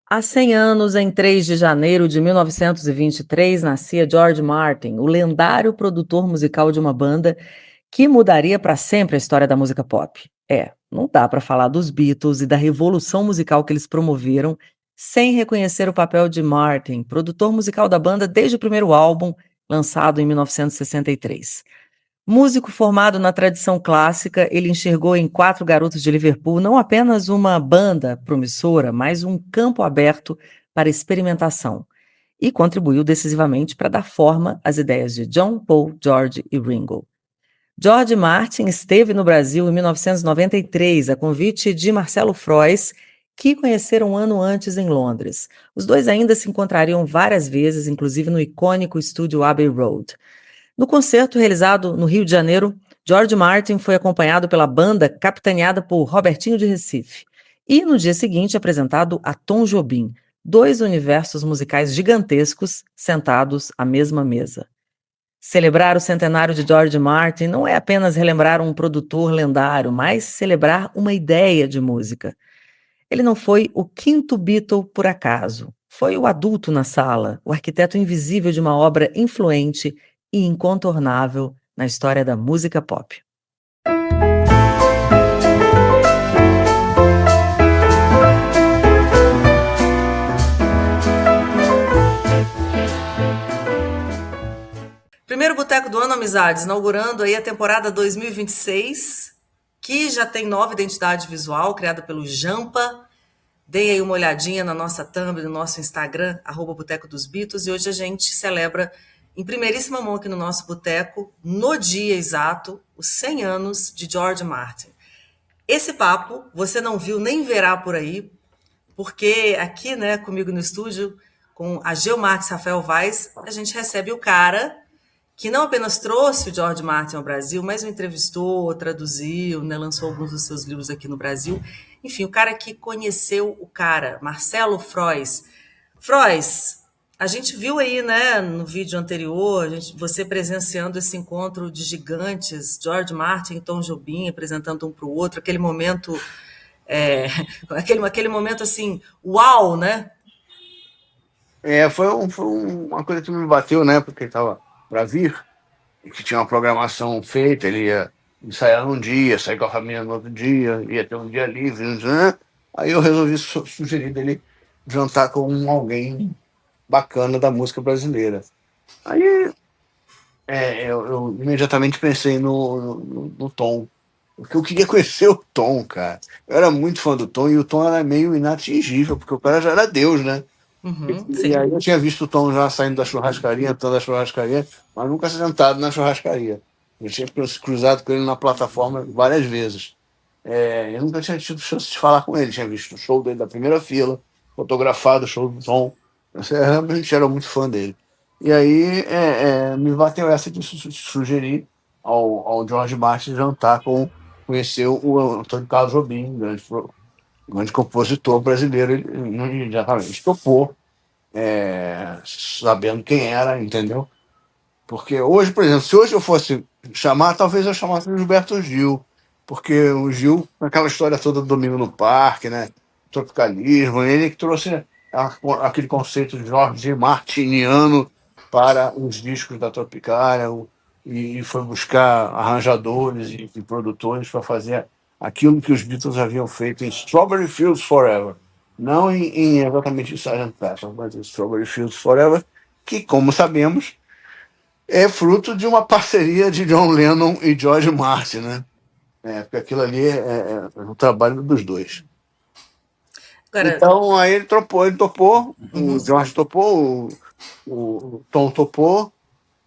Há 100 anos, em 3 de janeiro de 1923, nascia George Martin, o lendário produtor musical de uma banda que mudaria para sempre a história da música pop. Não dá para falar dos Beatles e da revolução musical que eles promoveram sem reconhecer o papel de Martin, produtor musical da banda desde o primeiro álbum, lançado em 1963. Músico formado na tradição clássica, ele enxergou em Quatro Garotos de Liverpool não apenas uma banda promissora, mas um campo aberto para experimentação, e contribuiu decisivamente para dar forma às ideias de John, Paul, George e Ringo. George Martin esteve no Brasil em 1993, a convite de Marcelo Frois, que conheceram um ano antes em Londres. Os dois ainda se encontrariam várias vezes, inclusive no icônico estúdio Abbey Road. No concerto realizado no Rio de Janeiro, George Martin foi acompanhado pela banda capitaneada por Robertinho de Recife e, no dia seguinte, apresentado a Tom Jobim, dois universos musicais gigantescos sentados à mesma mesa. Celebrar o centenário de George Martin não é apenas relembrar um produtor lendário, mas celebrar uma ideia de música. Ele não foi o quinto Beatle por acaso. Foi o adulto na sala, o arquiteto invisível de uma obra influente e incontornável na história da música pop. Primeiro Boteco do Ano, amizades, inaugurando aí a temporada 2026, que já tem nova identidade visual, criada pelo Jampa. Deem aí uma olhadinha na nossa thumb, no nosso Instagram, @Boteco dos Beatles, e hoje a gente celebra em primeiríssima mão aqui no nosso boteco, no dia exato, os 100 anos de George Martin. Esse papo você não viu nem verá por aí, porque aqui, né, comigo no estúdio, com a Geomarques Rafael Vaz, a gente recebe o cara que não apenas trouxe o George Martin ao Brasil, mas o entrevistou, traduziu, né, lançou alguns dos seus livros aqui no Brasil. Enfim, o cara que conheceu o cara, Marcelo Frois. Frois, a gente viu aí, né, no vídeo anterior, você presenciando esse encontro de gigantes, George Martin e Tom Jobim apresentando um para o outro, aquele momento, aquele momento assim, uau, né? Uma coisa que me bateu, né? Porque ele estava para vir, e que tinha uma programação feita, ele ia ensaiar num dia, sair com a família no outro dia, ia ter um dia livre, né? Aí eu resolvi sugerir dele jantar com alguém bacana da música brasileira. Aí eu imediatamente pensei no Tom, porque eu queria conhecer o Tom, cara. Eu era muito fã do Tom e o Tom era meio inatingível, porque o cara já era Deus, né? E Sim. aí eu tinha visto o Tom já saindo da churrascaria, entrando da churrascaria, mas nunca sentado na churrascaria. Eu tinha cruzado com ele na plataforma várias vezes. Eu nunca tinha tido chance de falar com ele. Tinha visto o show dele da primeira fila, fotografado o show do Tom. Eu realmente era muito fã dele. E aí me bateu essa de sugerir ao George Martin jantar conhecer o Antônio Carlos Jobim, grande compositor brasileiro. Ele imediatamente topou, sabendo quem era, entendeu? Porque hoje, por exemplo, se hoje eu fosse chamar, talvez eu chamasse o Gilberto Gil, porque o Gil, aquela história toda do Domingo no Parque, né? Tropicalismo, ele que trouxe aquele conceito de Jorge Martiniano para os discos da Tropicália, e foi buscar arranjadores e produtores para fazer aquilo que os Beatles haviam feito em Strawberry Fields Forever. Não em exatamente Sgt. Pepper, mas em Strawberry Fields Forever, que, como sabemos, é fruto de uma parceria de John Lennon e George Martin, né? Porque aquilo ali é um trabalho dos dois. Agora, Então, aí ele topou, o George topou, o Tom topou,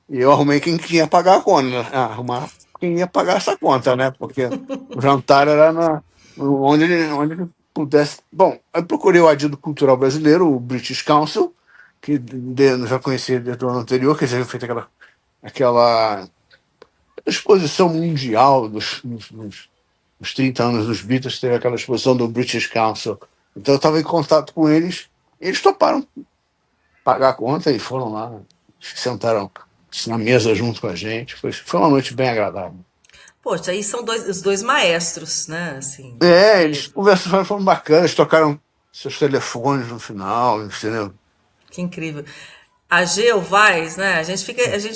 e eu arrumei quem ia pagar a conta, né? Arrumar quem ia pagar essa conta, né? Porque o jantar era onde ele pudesse. Bom, eu procurei o Adido Cultural Brasileiro, o British Council, que já conhecia desde o ano anterior, que já havia feito aquela exposição mundial nos 30 anos dos Beatles, teve aquela exposição do British Council. Então eu estava em contato com eles, e eles toparam pagar a conta e foram lá, sentaram na mesa junto com a gente. Foi uma noite bem agradável. poxa, aí são os dois maestros, né? Assim, Eles conversaram, foram bacanas, tocaram. seus telefones no final, entendeu? Que incrível. A G, o Vaz, né? A gente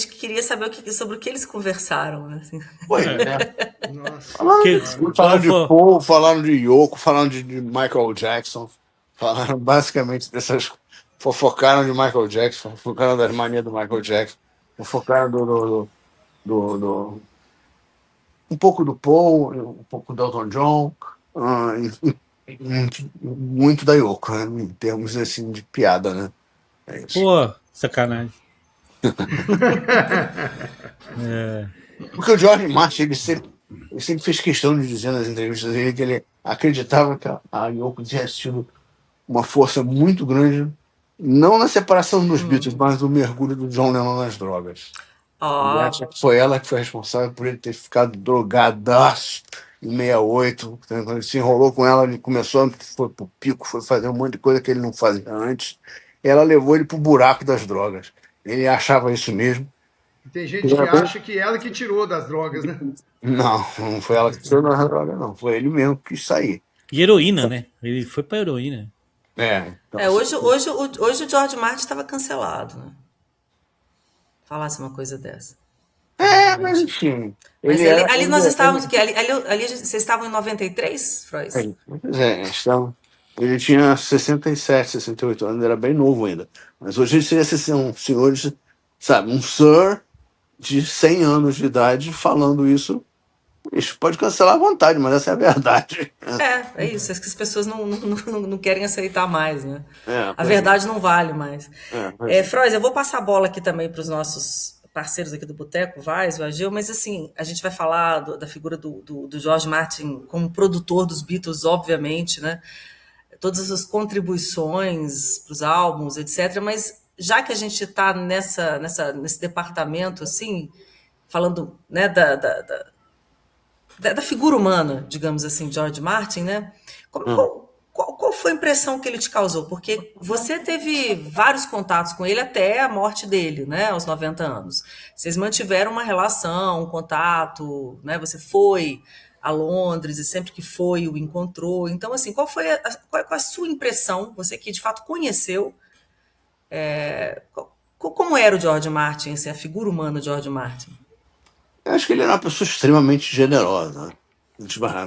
queria saber sobre o que eles conversaram, né? Assim. Pois É. é. Nossa Que, senhora. qual Falaram de foi? Paul, falaram de Yoko, falaram de Michael Jackson, falaram basicamente dessas. Fofocaram de Michael Jackson, fofocaram das manias do Michael Jackson, fofocaram um pouco do Paul, um pouco do Elton John, muito da Yoko, né, em termos assim de piada, né? É isso. Pô, sacanagem. É. Porque o George Martin, ele sempre fez questão de dizer nas entrevistas dele que ele acreditava que a Yoko tinha sido uma força muito grande, não na separação dos Beatles, mas no mergulho do John Lennon nas drogas. Ele Ó, acha que foi ela que foi responsável por ele ter ficado drogadaço em 68. Quando ele se enrolou com ela, ele começou, foi pro pico, foi fazer um monte de coisa que ele não fazia antes. Ela levou ele pro buraco das drogas. Ele achava isso mesmo. Tem gente que acha que ela que tirou das drogas, né? Não, não foi ela que tirou na droga, não. Foi ele mesmo que quis sair. E heroína, né? Ele foi pra heroína. Então, é, assim, hoje o George Martin estava cancelado, né? Falasse uma coisa dessa. mas Provavelmente. enfim, Mas ele era. ali nós estávamos o quê? Ali vocês estavam em 93, Freud? Pois é, então, ele tinha 67, 68 anos, era bem novo ainda. Mas hoje ele seria assim, um senhor, sabe, um sir de 100 anos de idade falando isso. Isso pode cancelar à vontade, mas essa é a verdade. É isso. É que as pessoas não querem aceitar mais, né? A Pois é. verdade não vale mais. Pois é. Freud, eu vou passar a bola aqui também para os nossos parceiros aqui do Boteco, Vaz, o Agil, mas assim, a gente vai falar da figura do George Martin como produtor dos Beatles, obviamente, né? Todas as contribuições para os álbuns, etc. Mas já que a gente está nesse departamento, assim, falando, né, da figura humana, digamos assim, George Martin, né? Hum. Qual foi a impressão que ele te causou? Porque você teve vários contatos com ele até a morte dele, né, aos 90 anos. Vocês mantiveram uma relação, um contato, né? Você foi a Londres e sempre que foi o encontrou. Então, assim, qual a sua impressão? Você que de fato conheceu, como era o George Martin, assim, a figura humana do George Martin? Eu acho que ele era uma pessoa extremamente generosa, né?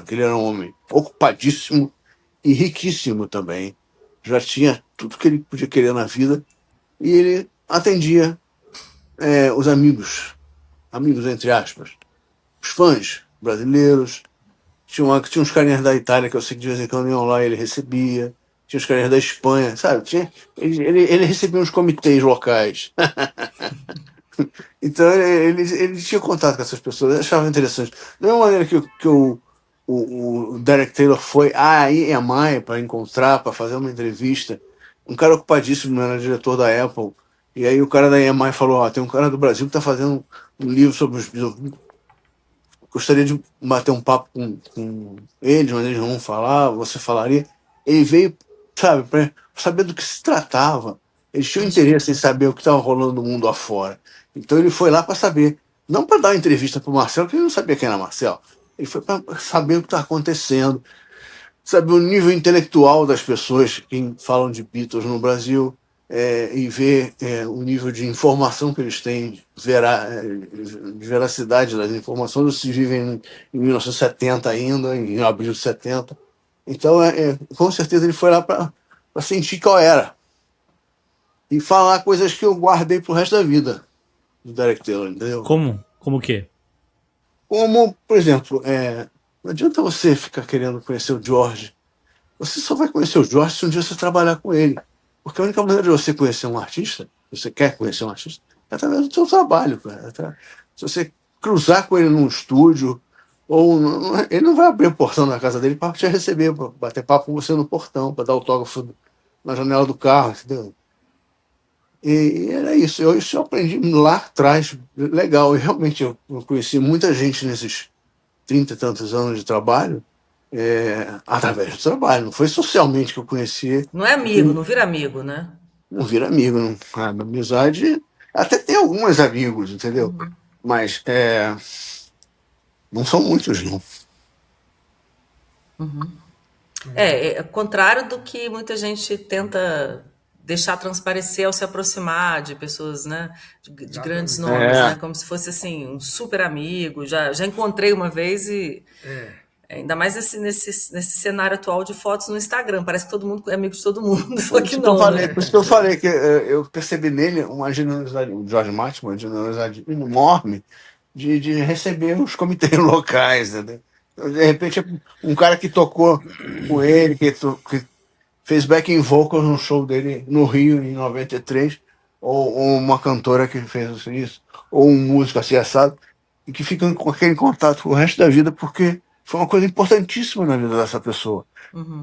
Que ele era um homem ocupadíssimo e riquíssimo também. Já tinha tudo que ele podia querer na vida e ele atendia os amigos entre aspas, os fãs brasileiros. Tinha uns carinhas da Itália que eu sei que de vez em quando iam lá e ele recebia. Tinha os carinhas da Espanha, sabe? Ele recebia uns comitês locais. Então ele tinha contato com essas pessoas, eu achava interessante. Da mesma maneira o Derek Taylor foi à EMI para encontrar, para fazer uma entrevista, um cara ocupadíssimo, era diretor da Apple, e aí o cara da EMI falou: Ó, tem um cara do Brasil que está fazendo um livro sobre os Beatles. Gostaria de bater um papo com eles, mas eles não vão falar, você falaria. Ele veio, sabe, para saber do que se tratava. Eles tinham interesse em saber o que estava rolando no mundo afora. Então ele foi lá para saber, não para dar uma entrevista para o Marcelo, porque ele não sabia quem era Marcelo. Ele foi para saber o que está acontecendo, saber o nível intelectual das pessoas que falam de Beatles no Brasil, e ver o nível de informação que eles têm, de veracidade das informações, ou se vivem em 1970 ainda, em abril de 70. Então, com certeza, ele foi lá para sentir qual era e falar coisas que eu guardei pro resto da vida do Derek Taylor, entendeu? Como? Como que? Como, por exemplo, não adianta você ficar querendo conhecer o George. Você só vai conhecer o George se um dia você trabalhar com ele. Porque a única maneira de você conhecer um artista, você quer conhecer um artista, é através do seu trabalho, cara. Se você cruzar com ele num estúdio, ele não vai abrir o portão da casa dele para te receber, para bater papo com você no portão, para dar autógrafo na janela do carro, entendeu? E era isso. Isso eu aprendi lá atrás, legal. E realmente eu conheci muita gente nesses 30 e tantos anos de trabalho, através do trabalho. Não foi socialmente que eu conheci. Não é amigo, não vira amigo, né? Não vira amigo, não. A amizade. Até tem alguns amigos, entendeu? Mas não são muitos, não. É contrário do que muita gente tenta deixar transparecer ao se aproximar de pessoas, né, de grandes Exatamente. nomes, né, É, como se fosse assim um super amigo. Já encontrei uma vez e É. ainda mais nesse cenário atual de fotos no Instagram, parece que todo mundo é amigo de todo mundo, só por que isso que eu não, né? falei, por isso que eu falei que eu percebi nele uma generosidade, o George Martin, uma generosidade enorme de receber os comitês locais, entendeu? Então, de repente, um cara que tocou com ele, que fez backing vocals no show dele no Rio em 93, ou uma cantora que fez isso, ou um músico assim assado, e que fica com aquele contato o resto da vida, porque foi uma coisa importantíssima na vida dessa pessoa.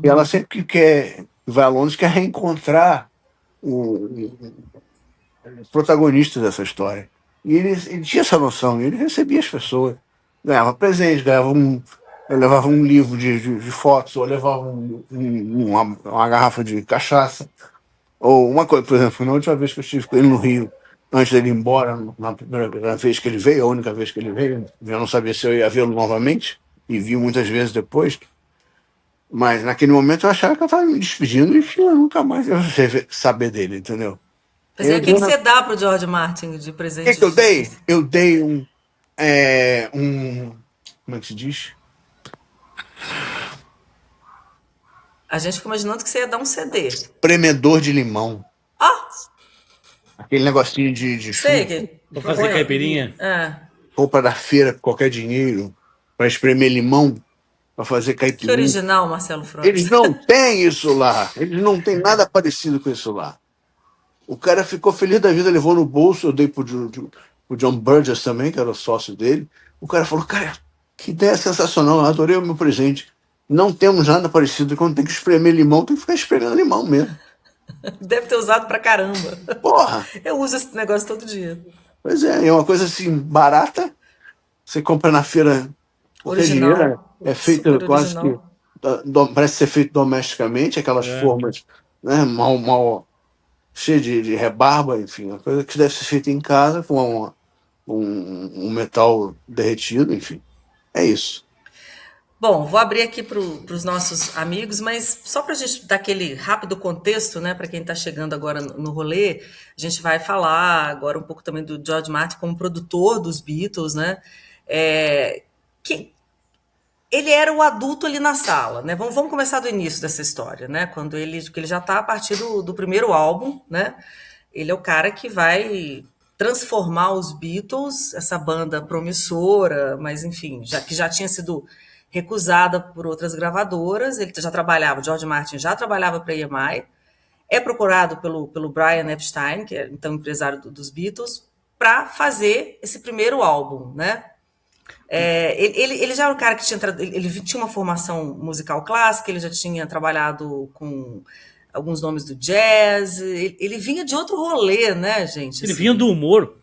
E ela sempre que vai a Londres, quer reencontrar o protagonista dessa história. E ele tinha essa noção, ele recebia as pessoas, ganhava presente, eu levava um livro de fotos, ou levava uma garrafa de cachaça, ou uma coisa, por exemplo, na última vez que eu estive com ele no Rio, antes dele ir embora, na primeira vez que ele veio, a única vez que ele veio, eu não sabia se eu ia vê-lo novamente, e vi muitas vezes depois, mas naquele momento eu achava que eu estava me despedindo e que eu nunca mais ia saber dele, entendeu? Pois é, Eu o que dei que na você dá pro George Martin de que presente que eu de dei? despedida? Eu dei um. Como é que se diz? A gente ficou imaginando que você ia dar um CD. Espremedor de limão. Ah, Aquele negocinho de sei chuva, que De Pra fazer fazer põe. caipirinha? caipirinha. roupa da feira, com qualquer dinheiro, para espremer limão, para fazer Que caipirinha. original, Marcelo Freud. Eles não têm isso lá. Eles não têm nada parecido com isso lá. O cara ficou feliz da vida, levou no bolso. Eu dei pro John Burgess também, que era o sócio dele. O cara falou: Cara, que ideia sensacional, eu adorei o meu presente. Não temos nada parecido. Quando tem que espremer limão, tem que ficar espremendo limão mesmo. Deve ter usado pra caramba. Porra! Eu uso esse negócio todo dia. Pois é uma coisa assim, barata. Você compra na feira qualquer dinheiro. Original. É feito Super quase que. original. Parece ser feito domesticamente, aquelas É. formas, né, mal cheia de rebarba, enfim, uma coisa que deve ser feita em casa com um metal derretido, enfim. É isso. Bom, vou abrir aqui para os nossos amigos, mas só para a gente dar aquele rápido contexto, né, para quem está chegando agora no rolê, a gente vai falar agora um pouco também do George Martin como produtor dos Beatles, né? Que ele era o adulto ali na sala, né? Vamos começar do início dessa história, né? Quando que ele já está a partir do primeiro álbum, né? Ele é o cara que vai transformar os Beatles, essa banda promissora, mas enfim, que já tinha sido recusada por outras gravadoras. Ele já trabalhava, George Martin já trabalhava para a EMI, é procurado pelo Brian Epstein, que é então empresário dos Beatles, para fazer esse primeiro álbum, né? Ele já era um cara que ele tinha uma formação musical clássica, ele já tinha trabalhado com alguns nomes do jazz, ele vinha de outro rolê, né, gente? Ele vinha Assim, do humor.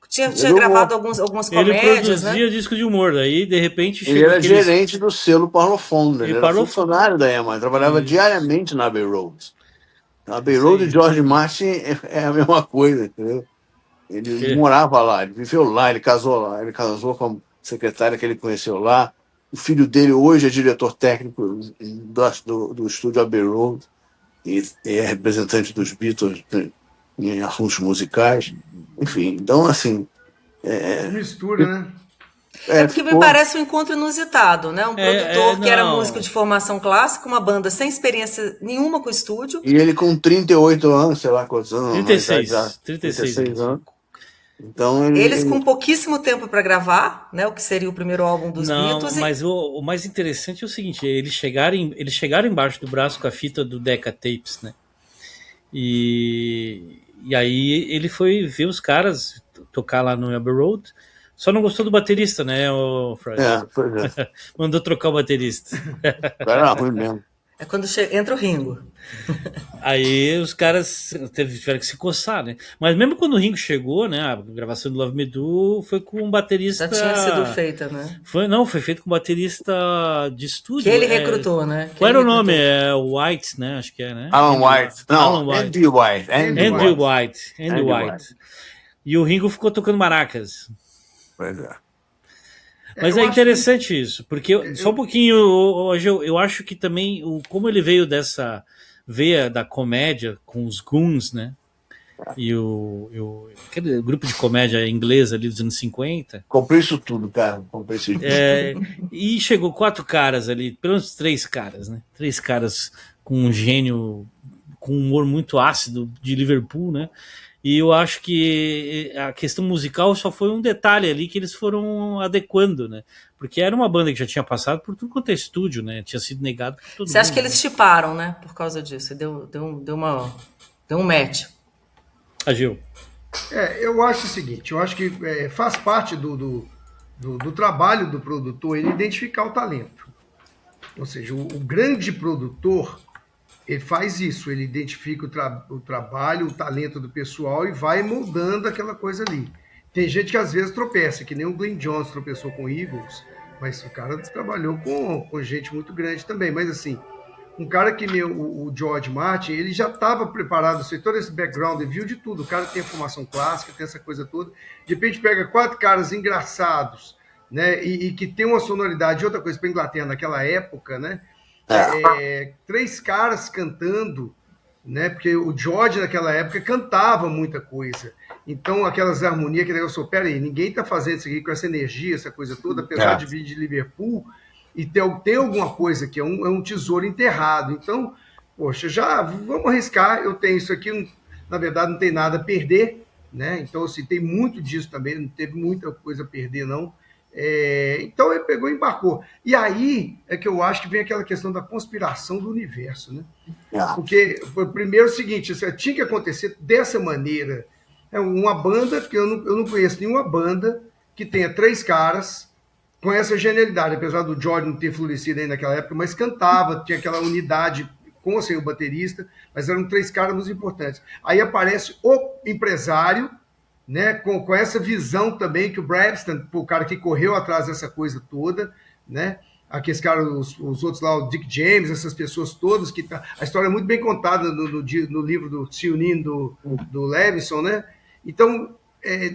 tinha Ele, gravado algumas Ele comédias, né? produzia disco de humor. Daí, de repente, ele chegou era aqueles. gerente do selo Parlophone, ele Ele era parou. funcionário da EMI, trabalhava Isso. diariamente na Abbey Road. A Abbey Isso Road e aí. George Martin é a mesma coisa, entendeu? Ele É. morava lá, ele viveu lá, ele casou com a secretária que ele conheceu lá. O filho dele hoje é diretor técnico do estúdio Abbey Road e é representante dos Beatles, né, em assuntos musicais. Enfim, então, assim, Que mistura, né? É porque me ficou. parece um encontro inusitado, né? Um produtor que era músico Não. de formação clássica, uma banda sem experiência nenhuma com estúdio. E ele com 38 anos, sei lá quantos anos, na idade já, 36. 36 36 anos. anos. Então, Eles com pouquíssimo tempo para gravar, né? O que seria o primeiro álbum dos Não, Beatles. mas o mais interessante é o seguinte: eles chegaram embaixo do braço com a fita do Decca Tapes, né? E aí ele foi ver os caras tocar lá no Abbey Road. Só não gostou do baterista, né, o Freud? pois é, Mandou trocar o baterista. o cara era ruim mesmo. É quando entra o Ringo. Aí os caras tiveram que se coçar, né? Mas mesmo quando o Ringo chegou, né? A gravação do Love Me Do foi com um Já tinha sido baterista. feita, né? Foi feito com um baterista de Que estúdio. ele recrutou, né? Que Qual ele era o nome? recrutou. É White, né? Acho que é, né? Alan White. Não, Alan White. Andy White. Andy Andy Andrew White. White. Andy Andy White. E o Ringo ficou tocando maracas. Pois é. Mas é interessante isso, porque só um pouquinho, hoje eu acho que também, como ele veio dessa veia da comédia com os Goons, né? E aquele grupo de comédia inglesa ali dos anos 50. Comprei isso tudo, cara. Comprei isso tudo. E chegou 4 caras ali, pelo menos 3 caras, né? 3 caras com um gênio, com um humor muito ácido de Liverpool, né? E eu acho que a questão musical só foi um detalhe ali que eles foram adequando, né? Porque era uma banda que já tinha passado por tudo quanto é estúdio, né? Tinha sido negado por todo mundo. Você acha que eles chiparam, né? Por causa disso. Deu um match. Agil. Eu acho o seguinte, eu acho que faz parte do trabalho do produtor ele identificar o talento. Ou seja, o grande produtor, ele faz isso, ele identifica o trabalho, o talento do pessoal e vai moldando aquela coisa ali. Tem gente que às vezes tropeça, que nem o Glenn Jones tropeçou com Eagles, mas o cara trabalhou com gente muito grande também. Mas assim, um cara que nem o George Martin, ele já estava preparado, todo esse background, ele viu de tudo. O cara tem a formação clássica, tem essa coisa toda. De repente pega 4 caras engraçados, né? E que tem uma sonoridade, outra coisa para a Inglaterra naquela época, né? 3 caras cantando, né? Porque o George naquela época cantava muita coisa. Então, aquelas harmonias que eu sou, peraí, ninguém está fazendo isso aqui com essa energia, essa coisa toda, apesar de vir de Liverpool, e tem alguma coisa que é um tesouro enterrado. Então, poxa, já vamos arriscar, eu tenho isso aqui, na verdade não tem nada a perder, né? Então, assim, tem muito disso também, não teve muita coisa a perder, não. Então ele pegou e embarcou. E aí é que eu acho que vem aquela questão da conspiração do universo, né? Porque, primeiro, é o seguinte, isso tinha que acontecer dessa maneira. Uma banda, que eu não conheço nenhuma banda que tenha 3 caras com essa genialidade, apesar do George não ter florescido aí naquela época, mas cantava, tinha aquela unidade com ou sem o baterista, mas eram 3 caras muito importantes. Aí aparece o empresário, né, com essa visão também que o Braxton, o cara que correu atrás dessa coisa toda, né, aqueles caras, os outros lá, o Dick James, essas pessoas todas, a história é muito bem contada no livro do Sionin, do Levinson, né, então,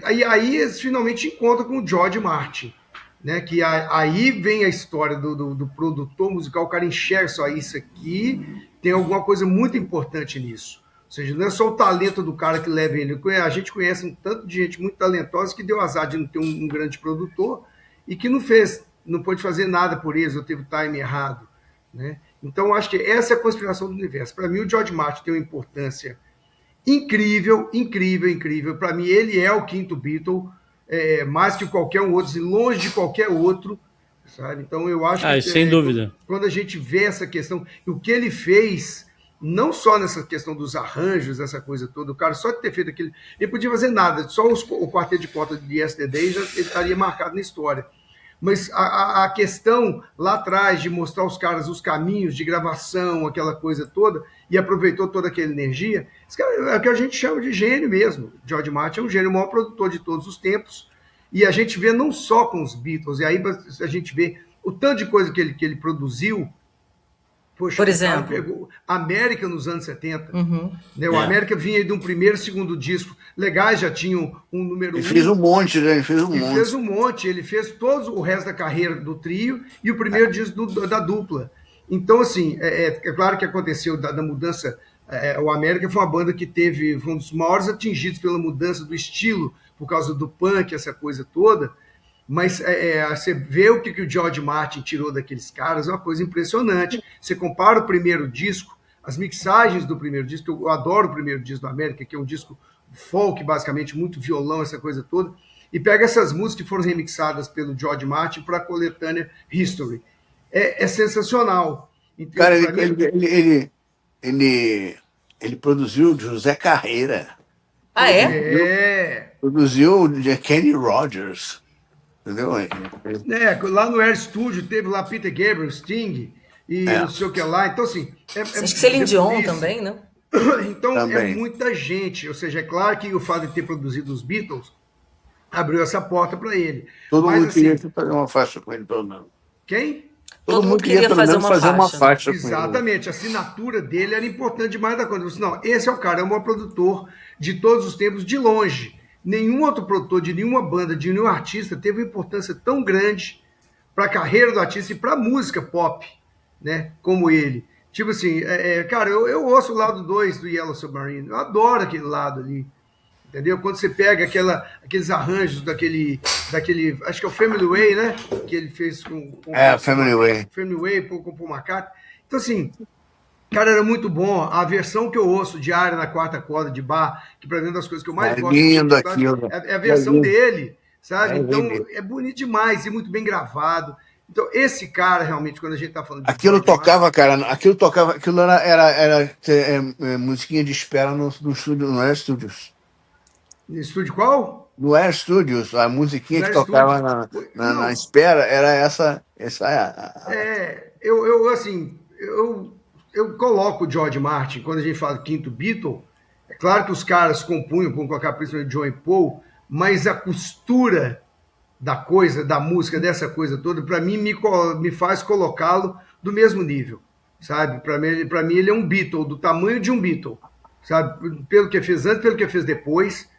aí eles finalmente encontram com o George Martin, né, que aí vem a história do produtor musical, o cara enxerga só isso aqui, tem alguma coisa muito importante nisso. Ou seja, não é só o talento do cara que leva ele. A gente conhece um tanto de gente muito talentosa que deu azar de não ter um grande produtor e que não pôde fazer nada por eles, ou teve o time errado, né? Então, eu acho que essa é a conspiração do universo. Para mim, o George Martin tem uma importância incrível, incrível, incrível. Para mim, ele é o quinto Beatle, mais que qualquer um outro, longe de qualquer outro, sabe? Então, eu acho que... sem dúvida. Quando a gente vê essa questão, o que ele fez... Não só nessa questão dos arranjos, essa coisa toda, o cara só de ter feito aquilo, ele podia fazer nada, só o quarteto de corda de Yesterday já ele estaria marcado na história. Mas a questão lá atrás de mostrar aos caras os caminhos de gravação, aquela coisa toda, e aproveitou toda aquela energia, esse cara é o que a gente chama de gênio mesmo. George Martin é um gênio, o maior produtor de todos os tempos, e a gente vê não só com os Beatles, e aí a gente vê o tanto de coisa que ele produziu. Poxa, por exemplo, pegou América nos anos 70. Né? O América vinha aí de um primeiro e segundo disco. Legais já tinham um número 1. Ele fez um monte, né? Ele fez um monte. Ele fez todo o resto da carreira do trio e o primeiro disco da dupla. Então, assim, é claro que aconteceu da mudança. O América foi uma banda que foi um dos maiores atingidos pela mudança do estilo, por causa do punk, essa coisa toda. Mas você vê o que o George Martin tirou daqueles caras, é uma coisa impressionante. Você compara o primeiro disco, as mixagens do primeiro disco, eu adoro o primeiro disco do América, que é um disco folk, basicamente, muito violão, essa coisa toda, e pega essas músicas que foram remixadas pelo George Martin para a coletânea History. É sensacional. Então, cara, ele produziu José Carreira. Ah, é? Produziu Kenny Rogers. Entendeu? Lá no Air Studio teve lá Peter Gabriel, Sting e não sei o que lá. Então, assim... Acho que Celine Dion também, né? Então, também. É muita gente. Ou seja, é claro que o fato de ter produzido os Beatles abriu essa porta para ele. Todo mundo queria fazer uma faixa com ele, pelo menos. Quem? Todo mundo queria fazer uma faixa. Exatamente. A assinatura dele era importante demais da conta. Eu disse, não, esse é o cara, é o maior produtor de todos os tempos, de longe. Nenhum outro produtor de nenhuma banda, de nenhum artista teve uma importância tão grande, para a carreira do artista e para a música pop, né? Como ele. Tipo assim, cara, eu ouço o lado 2 do Yellow Submarine, eu adoro aquele lado ali, entendeu? Quando você pega aqueles arranjos daquele, acho que é o Family Way, né? Que ele fez com Family Way. Family Way com Paul McCartney. Então, assim, cara, era muito bom. A versão que eu ouço diária na quarta corda de Bach, que para mim é uma das coisas que eu mais gosto lindo de aquilo. é a versão dele, sabe? Então, lindo. é bonito demais e muito bem gravado. Então, esse cara, realmente, quando a gente tá falando de Aquilo George tocava, Martin, cara, aquilo era musiquinha de espera no estúdio, no Air Studios. no estúdio qual? No Air Studios, a musiquinha No que Air tocava Studios. na Não, espera era essa eu coloco o George Martin, quando a gente fala quinto Beatle, é claro que os caras compunham, com colocar principalmente John e Paul, mas a costura da coisa, da música, dessa coisa toda, para mim me faz colocá-lo do mesmo nível, sabe? Para mim ele é um Beatle, do tamanho de um Beatle, sabe? Pelo que fez antes, pelo que fez depois.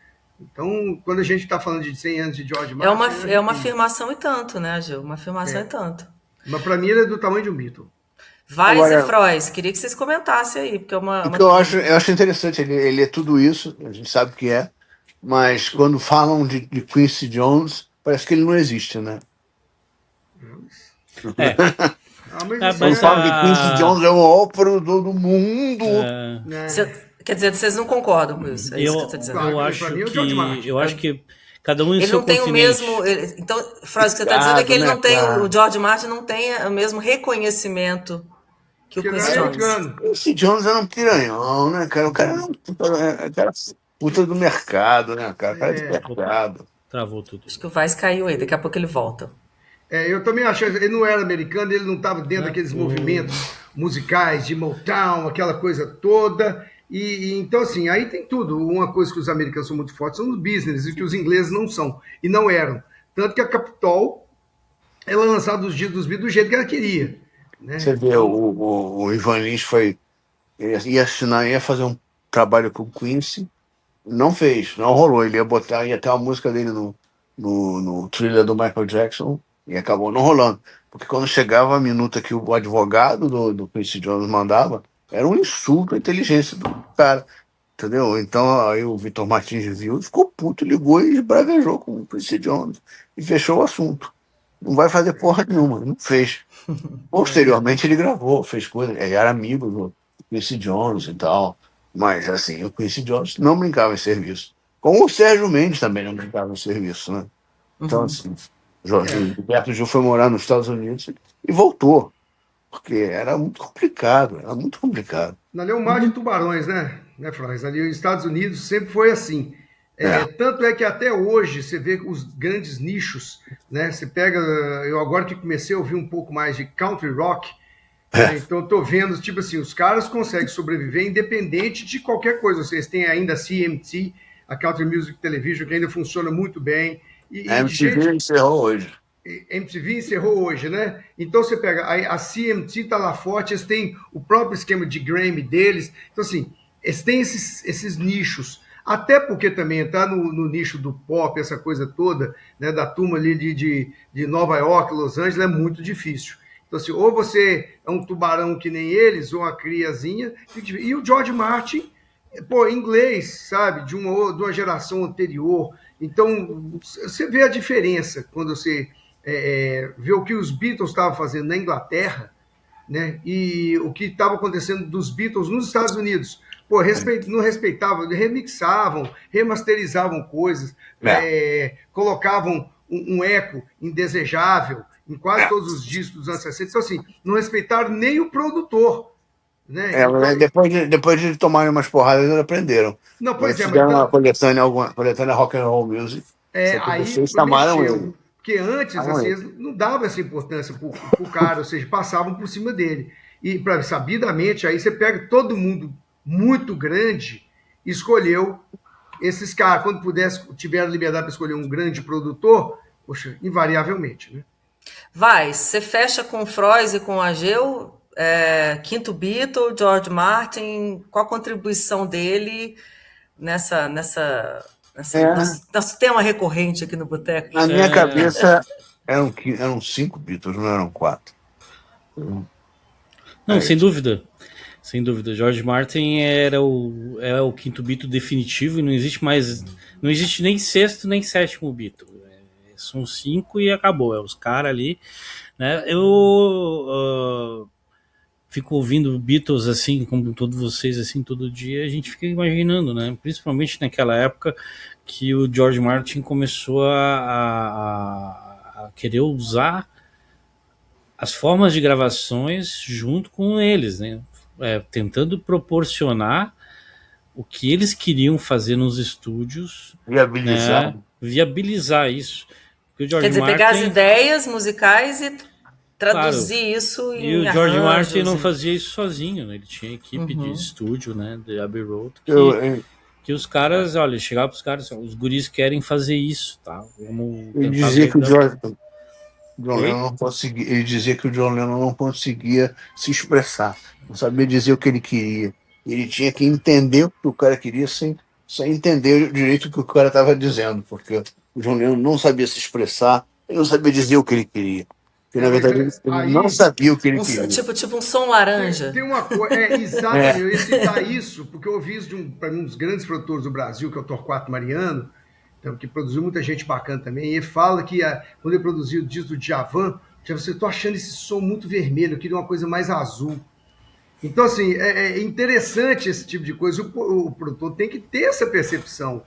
Então, quando a gente está falando de 100 anos de George Martin, É uma afirmação e tanto, né, Gil? Uma afirmação e tanto. mas para mim ele é do tamanho de um Beatle. Weiss e Agora, Frois, queria que vocês comentassem aí, porque é o que eu acho interessante, ele é tudo isso, a gente sabe que é, mas quando falam de Quincy Jones, parece que ele não existe, né? É. Mas Ah, isso Quando mas falam que Quincy Jones é o maior produtor do mundo. Quer dizer, vocês não concordam com isso? É isso que eu tô dizendo. eu Pra acho mim é o George que Martin. eu acho que cada um em Ele seu não tem o continente. mesmo. Então, Frois, o que você está dizendo é que ele né, não tem. cara? O George Martin não tem o mesmo reconhecimento que o Porque ele Quincy era Jones. americano. Quincy Jones era um piranhão, né, cara? O cara era um puta do mercado, né, cara? O cara de mercado. Travou tudo. Acho que o Weiss caiu aí, daqui a pouco ele volta. Eu também acho que ele não era americano, ele não estava dentro daqueles movimentos musicais de Motown, aquela coisa toda. Então, assim, aí tem tudo. Uma coisa que os americanos são muito fortes são os business, e que os ingleses não são, e não eram. Tanto que a Capitol, ela lançava os dias dos Beatles do jeito que ela queria. Né? Você vê, o Ivan Lins ia assinar, ia fazer um trabalho com o Quincy, não fez, não rolou. Ele ia ter uma música dele no thriller do Michael Jackson e acabou não rolando. Porque quando chegava a minuta que o advogado do Quincy Jones mandava, era um insulto à inteligência do cara. Entendeu? Então aí o Vitor Martins viu, ficou puto, ligou e bravejou com o Quincy Jones e fechou o assunto. Não vai fazer porra nenhuma, não fez. Posteriormente ele gravou, fez coisa, ele era amigo do Quincy Jones e tal. Mas assim, o Quincy Jones não brincava em serviço. Como o Sérgio Mendes também não brincava em serviço, né? Então, assim, Gilberto Gil foi morar nos Estados Unidos e voltou. Porque era muito complicado, era muito complicado. Ali é um mar de tubarões, né, Frois? Ali os Estados Unidos sempre foi assim. Tanto é que até hoje você vê os grandes nichos, né? Você pega, eu agora que comecei a ouvir um pouco mais de country rock, né? Então eu tô vendo, tipo assim, os caras conseguem sobreviver independente de qualquer coisa. Vocês têm ainda a CMT, a Country Music Television, que ainda funciona muito bem. A MTV encerrou hoje. MTV encerrou hoje, né? Então você pega, a CMT tá lá forte, eles têm o próprio esquema de Grammy deles. Então, assim, eles têm esses nichos. Até porque também entrar no nicho do pop, essa coisa toda, né, da turma ali de Nova York, Los Angeles, é muito difícil. Então, assim, ou você é um tubarão que nem eles, ou uma criazinha. E o George Martin, pô, inglês, sabe? De uma geração anterior. Então, você vê a diferença quando você vê o que os Beatles estavam fazendo na Inglaterra, né? E o que estava acontecendo dos Beatles nos Estados Unidos. Pô, não respeitavam, remixavam, remasterizavam coisas, colocavam um eco indesejável em quase todos os discos dos anos 60. Então, assim, não respeitaram nem o produtor. Né? Depois de tomarem umas porradas, eles aprenderam. Não, pois fizeram uma coletânea rock and roll music. Aí vocês chamaram mexeu. Porque antes, assim, eles não davam essa importância pro cara, ou seja, passavam por cima dele. E, sabidamente, aí você pega todo mundo muito grande, escolheu esses caras. Quando tiveram liberdade para escolher um grande produtor, poxa, invariavelmente, né? Você fecha com o Frois e com o Ageu, quinto Beatle, George Martin, qual a contribuição dele nosso tema recorrente aqui no Boteco? Na minha cabeça, Eram 5 Beatles, não eram 4. Não, sem dúvida. Sem dúvida. George Martin é o quinto Beatle definitivo e não existe mais. Não existe nem sexto nem sétimo Beatle. São 5 e acabou. É os caras ali. Né? Eu fico ouvindo Beatles assim, como todos vocês, assim, todo dia. A gente fica imaginando, né? Principalmente naquela época que o George Martin começou a querer usar as formas de gravações junto com eles, né? Tentando proporcionar o que eles queriam fazer nos estúdios, Viabilizar. né? Viabilizar isso. Porque o George Quer dizer, Martin, pegar as ideias musicais e traduzir claro, isso e em o George arranjos. Martin não fazia isso sozinho, né? Ele tinha equipe de estúdio, né? De Abbey Road, que os caras, olha, chegava pros caras, os guris querem fazer isso, tá? Vamos Ele tentar dizia ver. que o John Oi? Lennon não conseguia, ele dizia que o John Lennon não conseguia se expressar, não sabia dizer o que ele queria. Ele tinha que entender o que o cara queria sem entender direito o que o cara estava dizendo, porque o John Lennon não sabia se expressar, ele não sabia dizer o que ele queria. Porque, na Mas verdade, ele aí não sabia o que ele Um, queria. tipo um som laranja. tem uma coisa. Exatamente, eu ia citar isso, porque eu ouvi isso para um dos grandes produtores do Brasil, que é o Torquato Mariano, então, que produziu muita gente bacana também. E ele fala que quando ele produziu o disco do Djavan, você tô achando esse som muito vermelho, eu queria uma coisa mais azul. Então, assim, é interessante esse tipo de coisa. O produtor tem que ter essa percepção.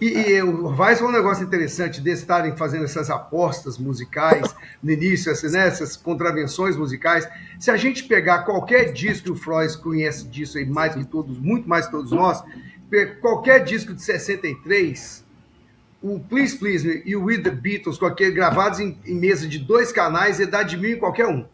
E o Weiss falou um negócio interessante de estarem fazendo essas apostas musicais no início, essas contravenções musicais. Se a gente pegar qualquer disco, o Freud conhece disso aí mais que todos, muito mais que todos nós, qualquer disco de 63, o Please Please Me e o With the Beatles, com aquele gravados em mesa de 2 canais, ele dá de 1000 em qualquer um.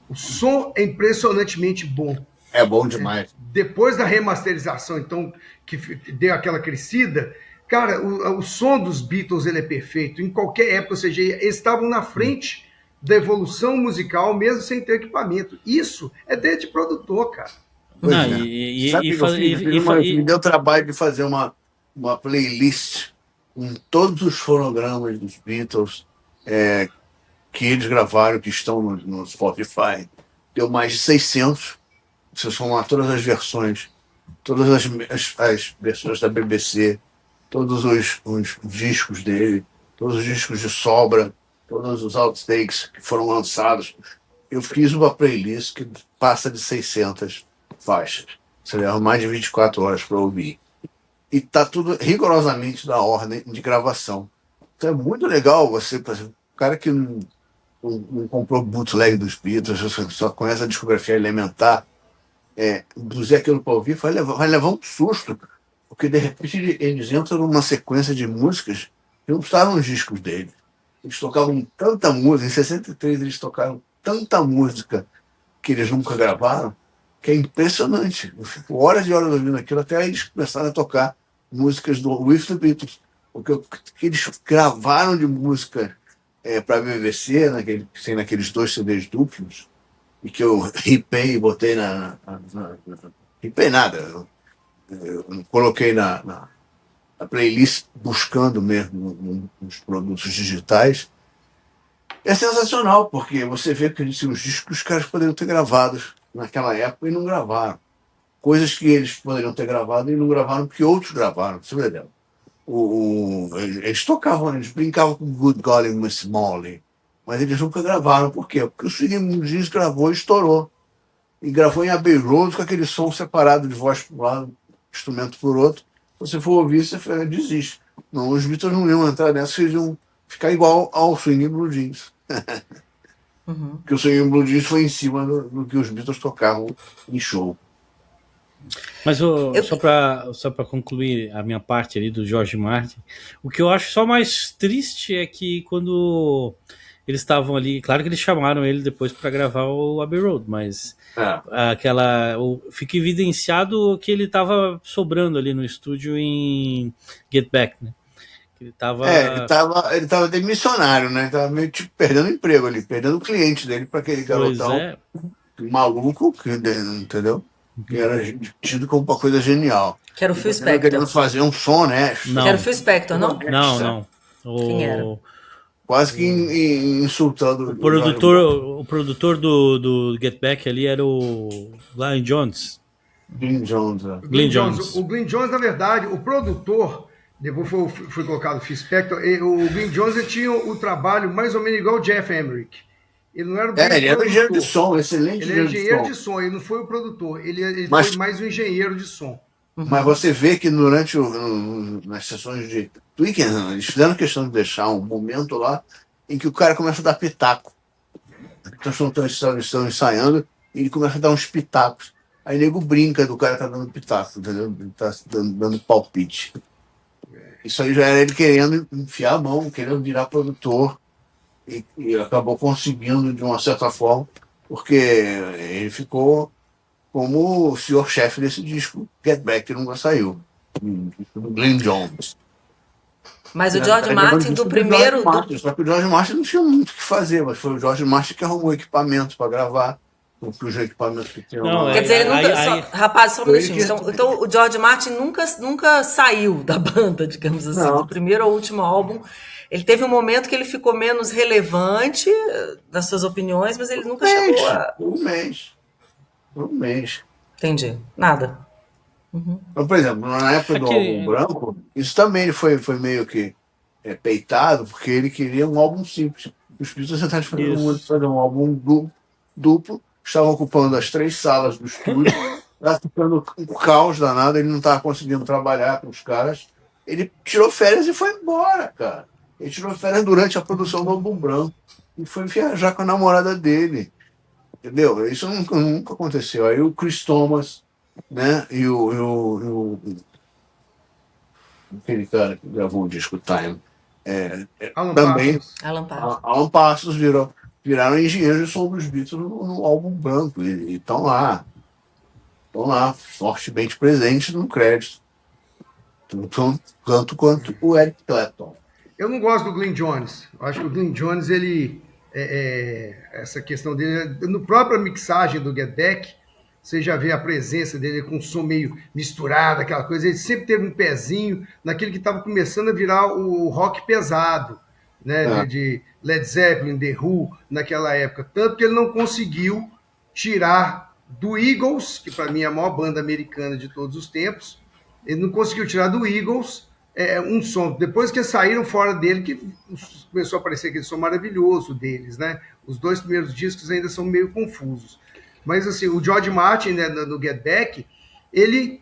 O som é impressionantemente bom. É bom demais. Depois da remasterização, então, que deu aquela crescida, cara, o som dos Beatles ele é perfeito. Em qualquer época, ou seja, eles estavam na frente da evolução musical, mesmo sem ter equipamento. Isso é desde produtor, cara. Pois Não, é. Sabe que eu fiz? Me deu trabalho de fazer uma playlist com todos os fonogramas dos Beatles que eles gravaram, que estão no Spotify. Deu mais de 600. Se somar todas as versões, todas as versões da BBC, todos os discos dele, todos os discos de sobra, todos os outtakes que foram lançados. Eu fiz uma playlist que passa de 600 faixas. Você leva mais de 24 horas para ouvir. E tá tudo rigorosamente na ordem de gravação. Então é muito legal você, por exemplo, o cara que não comprou bootleg dos Beatles, só conhece a discografia elementar, puser aquilo para ouvir, vai levar um susto, porque de repente eles entram numa sequência de músicas que não estavam nos discos deles. Eles tocavam tanta música, em 63 eles tocaram tanta música que eles nunca gravaram, que é impressionante. Eu fico horas e horas ouvindo aquilo até eles começaram a tocar músicas do With the Beatles, porque o que eles gravaram de música para a BBC, naqueles 2 CDs duplos, e que eu ripei e botei ripei nada, eu coloquei na playlist buscando mesmo nos produtos digitais. É sensacional, porque você vê que os discos que os caras poderiam ter gravado naquela época e não gravaram. Coisas que eles poderiam ter gravado e não gravaram porque outros gravaram. Você vê, eles tocavam, eles brincavam com Good Golly Miss Molly, mas eles nunca gravaram. Por quê? Porque o Swing Blues gravou e estourou. E gravou em Abbey Road com aquele som separado de voz por um lado, instrumento por outro. Se você for ouvir, você desiste. Não, os Beatles não iam entrar nessa, eles iam ficar igual ao Swing Blue Jeans. Porque o Swing Blue Jeans foi em cima do que os Beatles tocavam em show. Mas só para concluir a minha parte ali do George Martin, o que eu acho só mais triste é que quando eles estavam ali, claro que eles chamaram ele depois para gravar o Abbey Road, mas fica evidenciado que ele estava sobrando ali no estúdio em Get Back, né? Ele tava demissionário, né? Ele tava meio tipo perdendo emprego ali, perdendo o cliente dele para aquele garotão maluco, entendeu? Que era tido como uma coisa genial. Que era o Phil Spector. Querendo fazer um som, né? Que era o Phil Spector, não? Não. Quem era? O quase que insultando O produtor do Get Back ali era o Glyn Jones. Glyn Jones. O Glyn Jones. O Glyn Jones, na verdade, o produtor, depois foi colocado o Phil Spector, o Glyn Jones ele tinha o trabalho mais ou menos igual o Jeff Emerick. Ele não era bem ele era engenheiro de som, excelente ele é engenheiro de som, ele não foi o produtor, ele Mas, foi mais um engenheiro de som. Mas você vê que durante nas sessões de Twickenham, eles fizeram questão de deixar um momento lá em que o cara começa a dar pitaco. Então estão ensaiando e ele começa a dar uns pitacos. Aí o nego brinca do cara que tá dando pitaco, entendeu? Ele tá dando palpite. Isso aí já era ele querendo enfiar a mão, querendo virar produtor. E acabou conseguindo de uma certa forma, porque ele ficou como o senhor-chefe desse disco, Get Back, que nunca saiu, do Glyn Jones. Mas o George Martin do primeiro... Só que o George Martin não tinha muito o que fazer, mas foi o George Martin que arrumou equipamento para gravar, porque os equipamentos que tinham lá... Quer dizer, ele nunca... Rapaz, só um minutinho. Então o George Martin nunca saiu da banda, digamos assim, do primeiro ao último álbum. Ele teve um momento que ele ficou menos relevante das suas opiniões, mas ele nunca chegou a... Um mês. Entendi. Nada. Então, por exemplo, na época do álbum branco, isso também foi meio que peitado, porque ele queria um álbum simples. Os Beatles tentaram fazer um álbum duplo, estavam ocupando as 3 salas do estúdio, estava ficando um caos danado, ele não estava conseguindo trabalhar com os caras. Ele tirou férias e foi embora, cara. Ele tirou férias durante a produção do álbum branco e foi viajar com a namorada dele. Entendeu? Isso nunca aconteceu. Aí o Chris Thomas, né? E aquele cara que gravou o disco Time. Alan Parsons viraram engenheiros de som dos Beatles no álbum branco. E estão lá. Estão lá, fortemente presentes no crédito. Tanto quanto o Eric Clapton. Eu não gosto do Glyn Jones. Eu acho que o Glyn Jones, essa questão dele, no própria mixagem do Get Back, você já vê a presença dele com um som meio misturado, aquela coisa. Ele sempre teve um pezinho naquele que estava começando a virar o rock pesado, né? De Led Zeppelin, The Who, naquela época. Tanto que ele não conseguiu tirar do Eagles, que para mim é a maior banda americana de todos os tempos, ele não conseguiu tirar do Eagles um som. Depois que saíram fora dele, que começou a aparecer aquele som maravilhoso deles, né? Os 2 primeiros discos ainda são meio confusos. Mas assim, o George Martin, né, no Get Back, ele,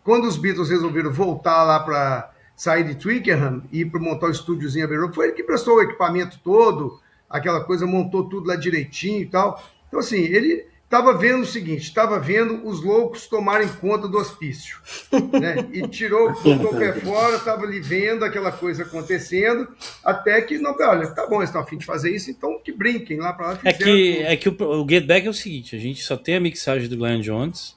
quando os Beatles resolveram voltar lá para sair de Twickenham e ir para montar o estúdiozinho Abbey Road, foi ele que prestou o equipamento todo, aquela coisa, montou tudo lá direitinho e tal. Então assim, ele estava vendo o seguinte, estava vendo os loucos tomarem conta do hospício, né? E botou o pé fora, estava ali vendo aquela coisa acontecendo, até que, não, olha, tá bom, eles estão a fim de fazer isso, então que brinquem lá para lá. É que o Get Back é o seguinte, a gente só tem a mixagem do Glyn Jones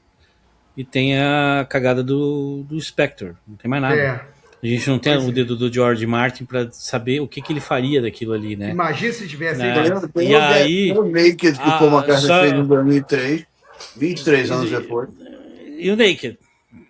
e tem a cagada do Spector, não tem mais nada. A gente não tem o dedo do George Martin para saber o que ele faria daquilo ali, né? Imagina se tivesse... E aí... O Naked, que o Paul McCartney fez em 2003, 23 anos depois. E o Naked,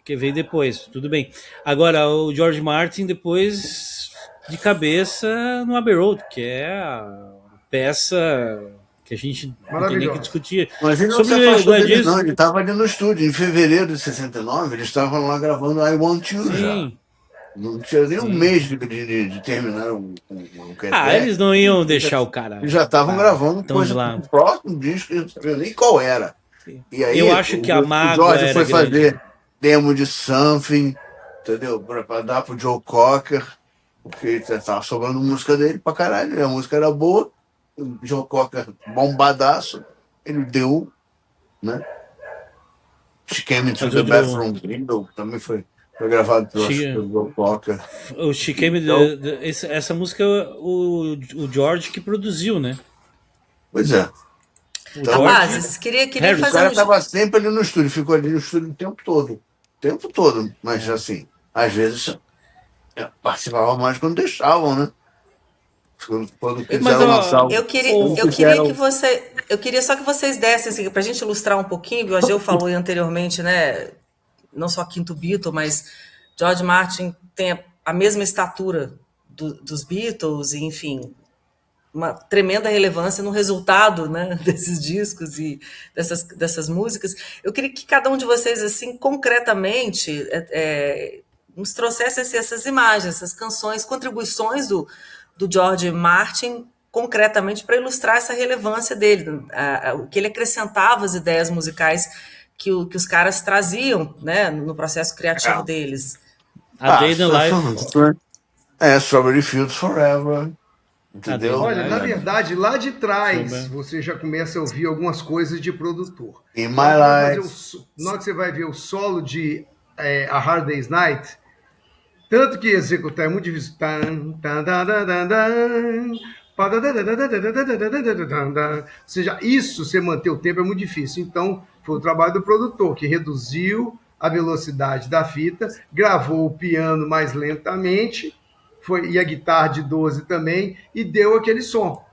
que veio depois, tudo bem. Agora, o George Martin depois de cabeça no Abbey Road, que é a peça que a gente não tem nem que discutir. Mas ele não se afastou deles, não. Ele estava ali no estúdio. Em fevereiro de 69, eles estavam lá gravando I Want You. Sim. Já. Não tinha nem um mês de terminar o eles não iam deixar o cara. Eles já estavam gravando coisa lá. No próximo disco, eles não sabiam nem qual era. E aí, eu acho que a mágoa o George foi fazer demo de Something, entendeu? Pra dar pro Joe Cocker, porque tava sobrando música dele pra caralho. A música era boa, o Joe Cocker bombadaço, ele deu, né? She Came Into the Bathroom Window, também foi gravado pelo Joe Cocker. O She Came, essa música o George que produziu, né? Pois é. Então, Rapazes, queria fazer o cara estava sempre ali no estúdio, ficou ali no estúdio o tempo todo. Mas assim, às vezes participava mais quando deixavam, né? Quando quiseram lançar eu queria só que vocês dessem, assim, para a gente ilustrar um pouquinho, o Ageu falou anteriormente, né? Não só Quinto Beatle, mas George Martin tem a mesma estatura dos Beatles, e, enfim, uma tremenda relevância no resultado, né, desses discos e dessas músicas. Eu queria que cada um de vocês, assim, concretamente, nos trouxesse assim, essas imagens, essas canções, contribuições do George Martin, concretamente, para ilustrar essa relevância dele, o que ele acrescentava às ideias musicais que os caras traziam, né, no processo criativo deles. A Day in the Life. Strawberry Fields Forever. Entendeu? Olha, na verdade, lá de trás, você já começa a ouvir algumas coisas de produtor. In My Life. Na hora que você vai ver o solo de A Hard Day's Night, tanto que executar é muito difícil. Ou seja, isso, você manter o tempo é muito difícil. Então, foi o trabalho do produtor, que reduziu a velocidade da fita, gravou o piano mais lentamente, e a guitarra de 12 também, e deu aquele som.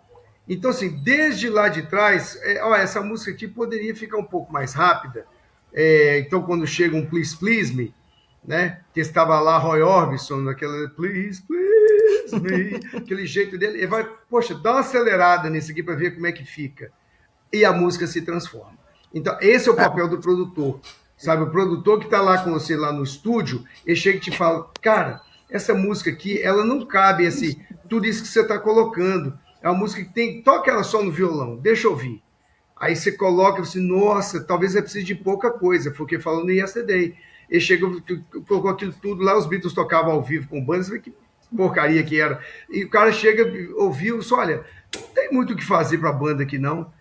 Então, assim, desde lá de trás, essa música aqui poderia ficar um pouco mais rápida. Então, quando chega um Please Please Me, né, que estava lá Roy Orbison, naquela Please Please Me, aquele jeito dele, ele vai, poxa, dá uma acelerada nisso aqui para ver como é que fica. E a música se transforma. Então, esse é o papel do produtor. Sabe, o produtor que está lá com você lá no estúdio, ele chega e te fala, cara, essa música aqui, ela não cabe tudo isso que você está colocando. É uma música que toca ela só no violão, deixa eu ouvir. Aí você coloca assim, nossa, talvez eu precise de pouca coisa, foi o que falou no Yesterday. Ele chega, colocou aquilo tudo lá, os Beatles tocavam ao vivo com bandas, que porcaria que era. E o cara chega, ouviu, só olha, não tem muito o que fazer para a banda aqui não.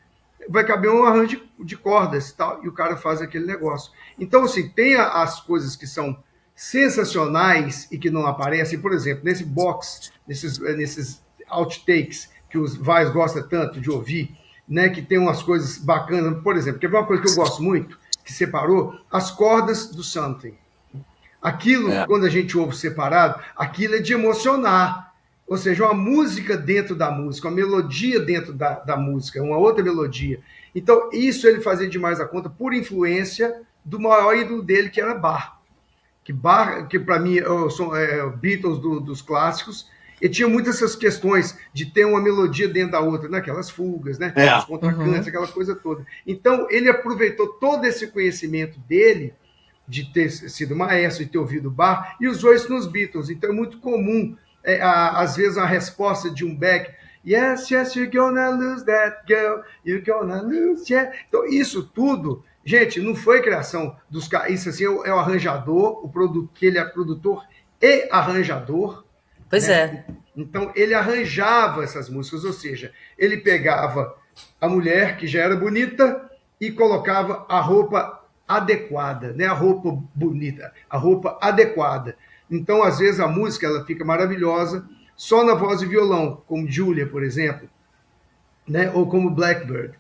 Vai caber um arranjo de cordas e tal, e o cara faz aquele negócio. Então, assim, tem as coisas que são sensacionais e que não aparecem, por exemplo, nesse box, nesses outtakes que os Vais gosta tanto de ouvir, né, que tem umas coisas bacanas, por exemplo, que é uma coisa que eu gosto muito, que separou, as cordas do Something. Aquilo, quando a gente ouve separado, aquilo é de emocionar. Ou seja, uma música dentro da música, uma melodia dentro da música, uma outra melodia. Então, isso ele fazia demais a conta por influência do maior ídolo dele, que era Bach. Que para mim, são Beatles dos clássicos, e tinha muitas essas questões de ter uma melodia dentro da outra, né? Aquelas fugas, né? Os contracantos, aquela coisa toda. Então, ele aproveitou todo esse conhecimento dele, de ter sido maestro, de ter ouvido Bach, e usou isso nos Beatles. Então, é muito comum, às vezes, a resposta de um Beck, yes, yes, you're gonna lose that girl, you're gonna lose, yeah. Então, isso tudo, gente, não foi criação dos caras, isso assim, é o arranjador, que ele é produtor e arranjador. Pois né? Então, ele arranjava essas músicas, ou seja, ele pegava a mulher, que já era bonita, e colocava a roupa adequada, né? A roupa bonita, a roupa adequada. Então, às vezes, a música ela fica maravilhosa só na voz e violão, como Julia, por exemplo, né? Ou como Blackbird.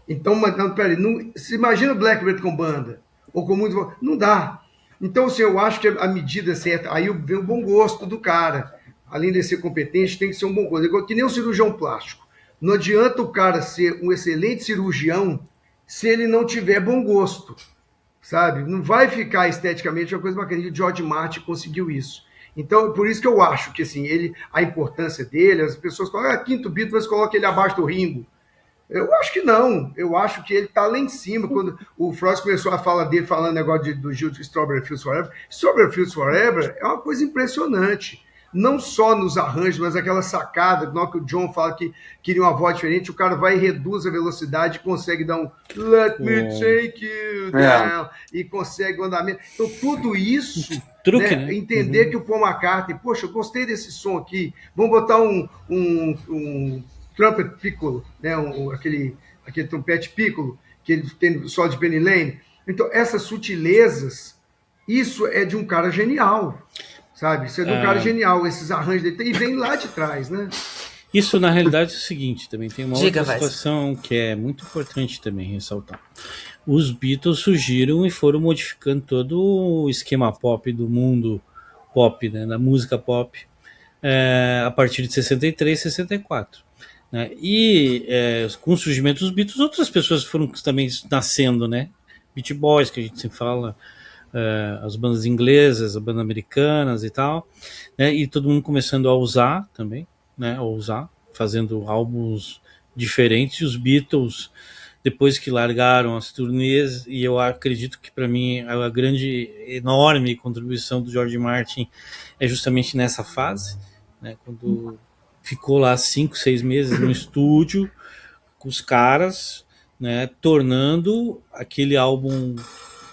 Então, peraí, se imagina Blackbird com banda, ou com muito... Não dá. Então, assim, eu acho que a medida certa, aí vem o bom gosto do cara. Além de ser competente, tem que ser um bom gosto. Que nem um cirurgião plástico. Não adianta o cara ser um excelente cirurgião se ele não tiver bom gosto, sabe? Não vai ficar esteticamente uma coisa bacana. E o George Martin conseguiu isso. Então, por isso que eu acho que assim, a importância dele, as pessoas falam, quinto Beatle, mas coloca ele abaixo do Ringo. Eu acho que não. Eu acho que ele está lá em cima. Quando o Frost começou a falar dele, falando negócio do Gil de Strawberry Fields Forever. Strawberry Fields Forever é uma coisa impressionante. Não só nos arranjos, mas aquela sacada, na hora que o John fala que queria uma voz diferente, o cara vai e reduz a velocidade e consegue dar um Let me take you down, e consegue o andamento. Então, tudo isso, truque, né? Entender que o Paul McCartney, poxa, eu gostei desse som aqui, vamos botar um trumpet piccolo, né? aquele trompete piccolo, que ele tem só de Penny Lane. Então, essas sutilezas, isso é de um cara genial. Sabe? Isso é de um cara genial, esses arranjos dele. E vem lá de trás, né? Isso, na realidade, é o seguinte, também tem uma outra situação que é muito importante também ressaltar. Os Beatles surgiram e foram modificando todo o esquema pop do mundo pop, né, da música pop, a partir de 63, 64. Né? E com o surgimento dos Beatles, outras pessoas foram também nascendo, né? Beat Boys, que a gente sempre fala, as bandas inglesas, as bandas americanas e tal, né? E todo mundo começando a usar também, né? A usar, fazendo álbuns diferentes, e os Beatles, depois que largaram as turnês, e eu acredito que para mim a grande, enorme contribuição do George Martin é justamente nessa fase, né, quando ficou lá 5, 6 meses no estúdio com os caras, né, tornando aquele álbum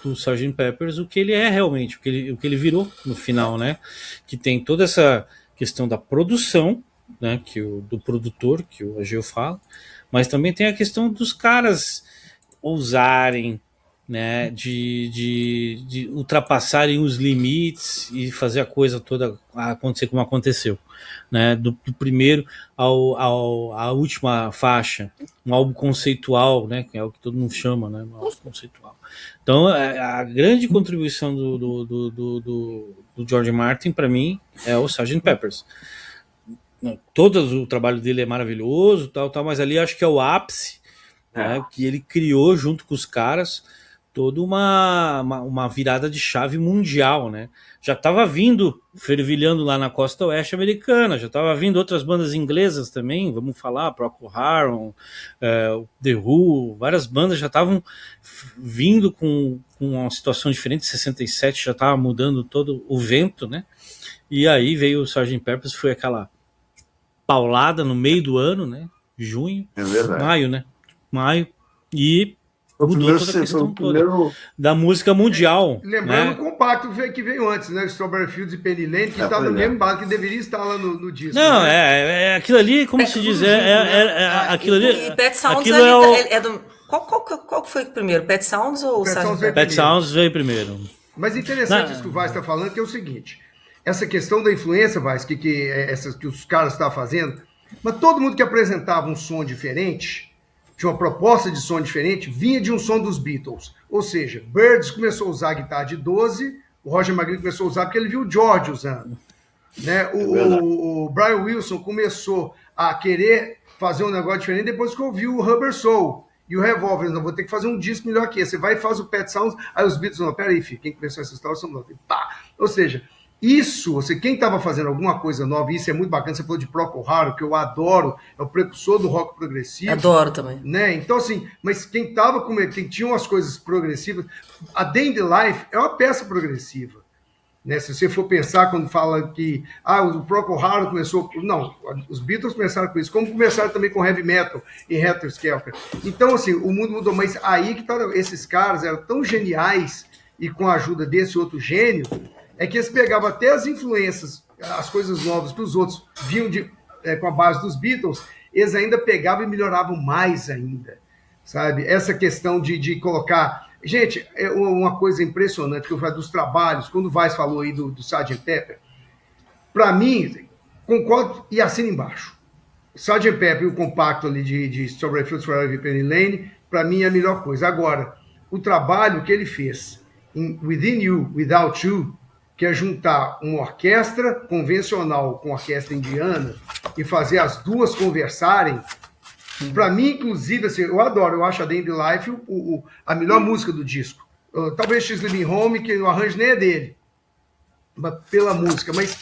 do Sgt. Peppers o que ele é realmente, o que ele virou no final, né, que tem toda essa questão da produção, né, do produtor, que o Ageu fala, mas também tem a questão dos caras ousarem, né, de ultrapassarem os limites e fazer a coisa toda acontecer como aconteceu, né, do primeiro à última faixa, um álbum conceitual, né, que é o que todo mundo chama, né, um álbum conceitual. Então a grande contribuição do George Martin para mim é o Sgt. Peppers. Todo o trabalho dele é maravilhoso, tal, mas ali acho que é o ápice, né, que ele criou junto com os caras toda uma virada de chave mundial, né? Já estava vindo, fervilhando lá na costa oeste americana, já estava vindo outras bandas inglesas também, vamos falar, Procol Harum, The Who, várias bandas já estavam vindo com uma situação diferente, 67 já estava mudando todo o vento, né? E aí veio o Sgt. Peppers, foi aquela paulada no meio do ano, né? Junho, maio, né? Maio, e mudou toda a questão toda da música mundial. Lembrando, né? O compacto que veio antes, né? Strawberry Fields e Penny Lane, que está no mesmo base, que deveria estar lá no disco. Não, né? aquilo ali, como se diz, aquilo ali. E Pet Sounds é do. Qual foi o primeiro? Pet Sounds ou o Sgt. Pet Sounds veio primeiro. Mas interessante isso que o Vaz está falando, que é o seguinte: essa questão da influência, Vaz, que os caras estavam fazendo, mas todo mundo que apresentava um som diferente, tinha uma proposta de som diferente, vinha de um som dos Beatles. Ou seja, Birds começou a usar a guitarra de 12, o Roger McGuinn começou a usar porque ele viu o George usando. Né? O Brian Wilson começou a querer fazer um negócio diferente depois que ouviu o Rubber Soul e o Revolver. Não, vou ter que fazer um disco melhor que esse. Você vai e faz o Pet Sounds, aí os Beatles não, peraí, filho, quem começou essa história são nós. Ou seja, quem estava fazendo alguma coisa nova, isso é muito bacana, você falou de Procol Harum, que eu adoro, é o precursor do rock progressivo. Adoro também. Né? Então, assim, mas quem tinha umas coisas progressivas, a Day in the Life é uma peça progressiva. Né? Se você for pensar quando fala que o Procol Harum começou... Não, os Beatles começaram com isso, como começaram também com heavy metal e Helter Skelter. Então, assim, o mundo mudou, mas aí que esses caras eram tão geniais e com a ajuda desse outro gênio, é que eles pegavam até as influências, as coisas novas que os outros viam com a base dos Beatles, eles ainda pegavam e melhoravam mais ainda, sabe? Essa questão de colocar... Gente, é uma coisa impressionante que eu falo dos trabalhos, quando o Vaz falou aí do Sgt. Pepper, para mim, concordo e assino embaixo. Sgt. Pepper e o compacto ali de Strawberry Fields Forever e Penny Lane, para mim é a melhor coisa. Agora, o trabalho que ele fez em Within You, Without You, que é juntar uma orquestra convencional com orquestra indiana e fazer as duas conversarem, para mim, inclusive, assim, eu adoro, eu acho a Day in the Life a melhor música do disco. Talvez She's Living Home, que o arranjo nem é dele, pela música, mas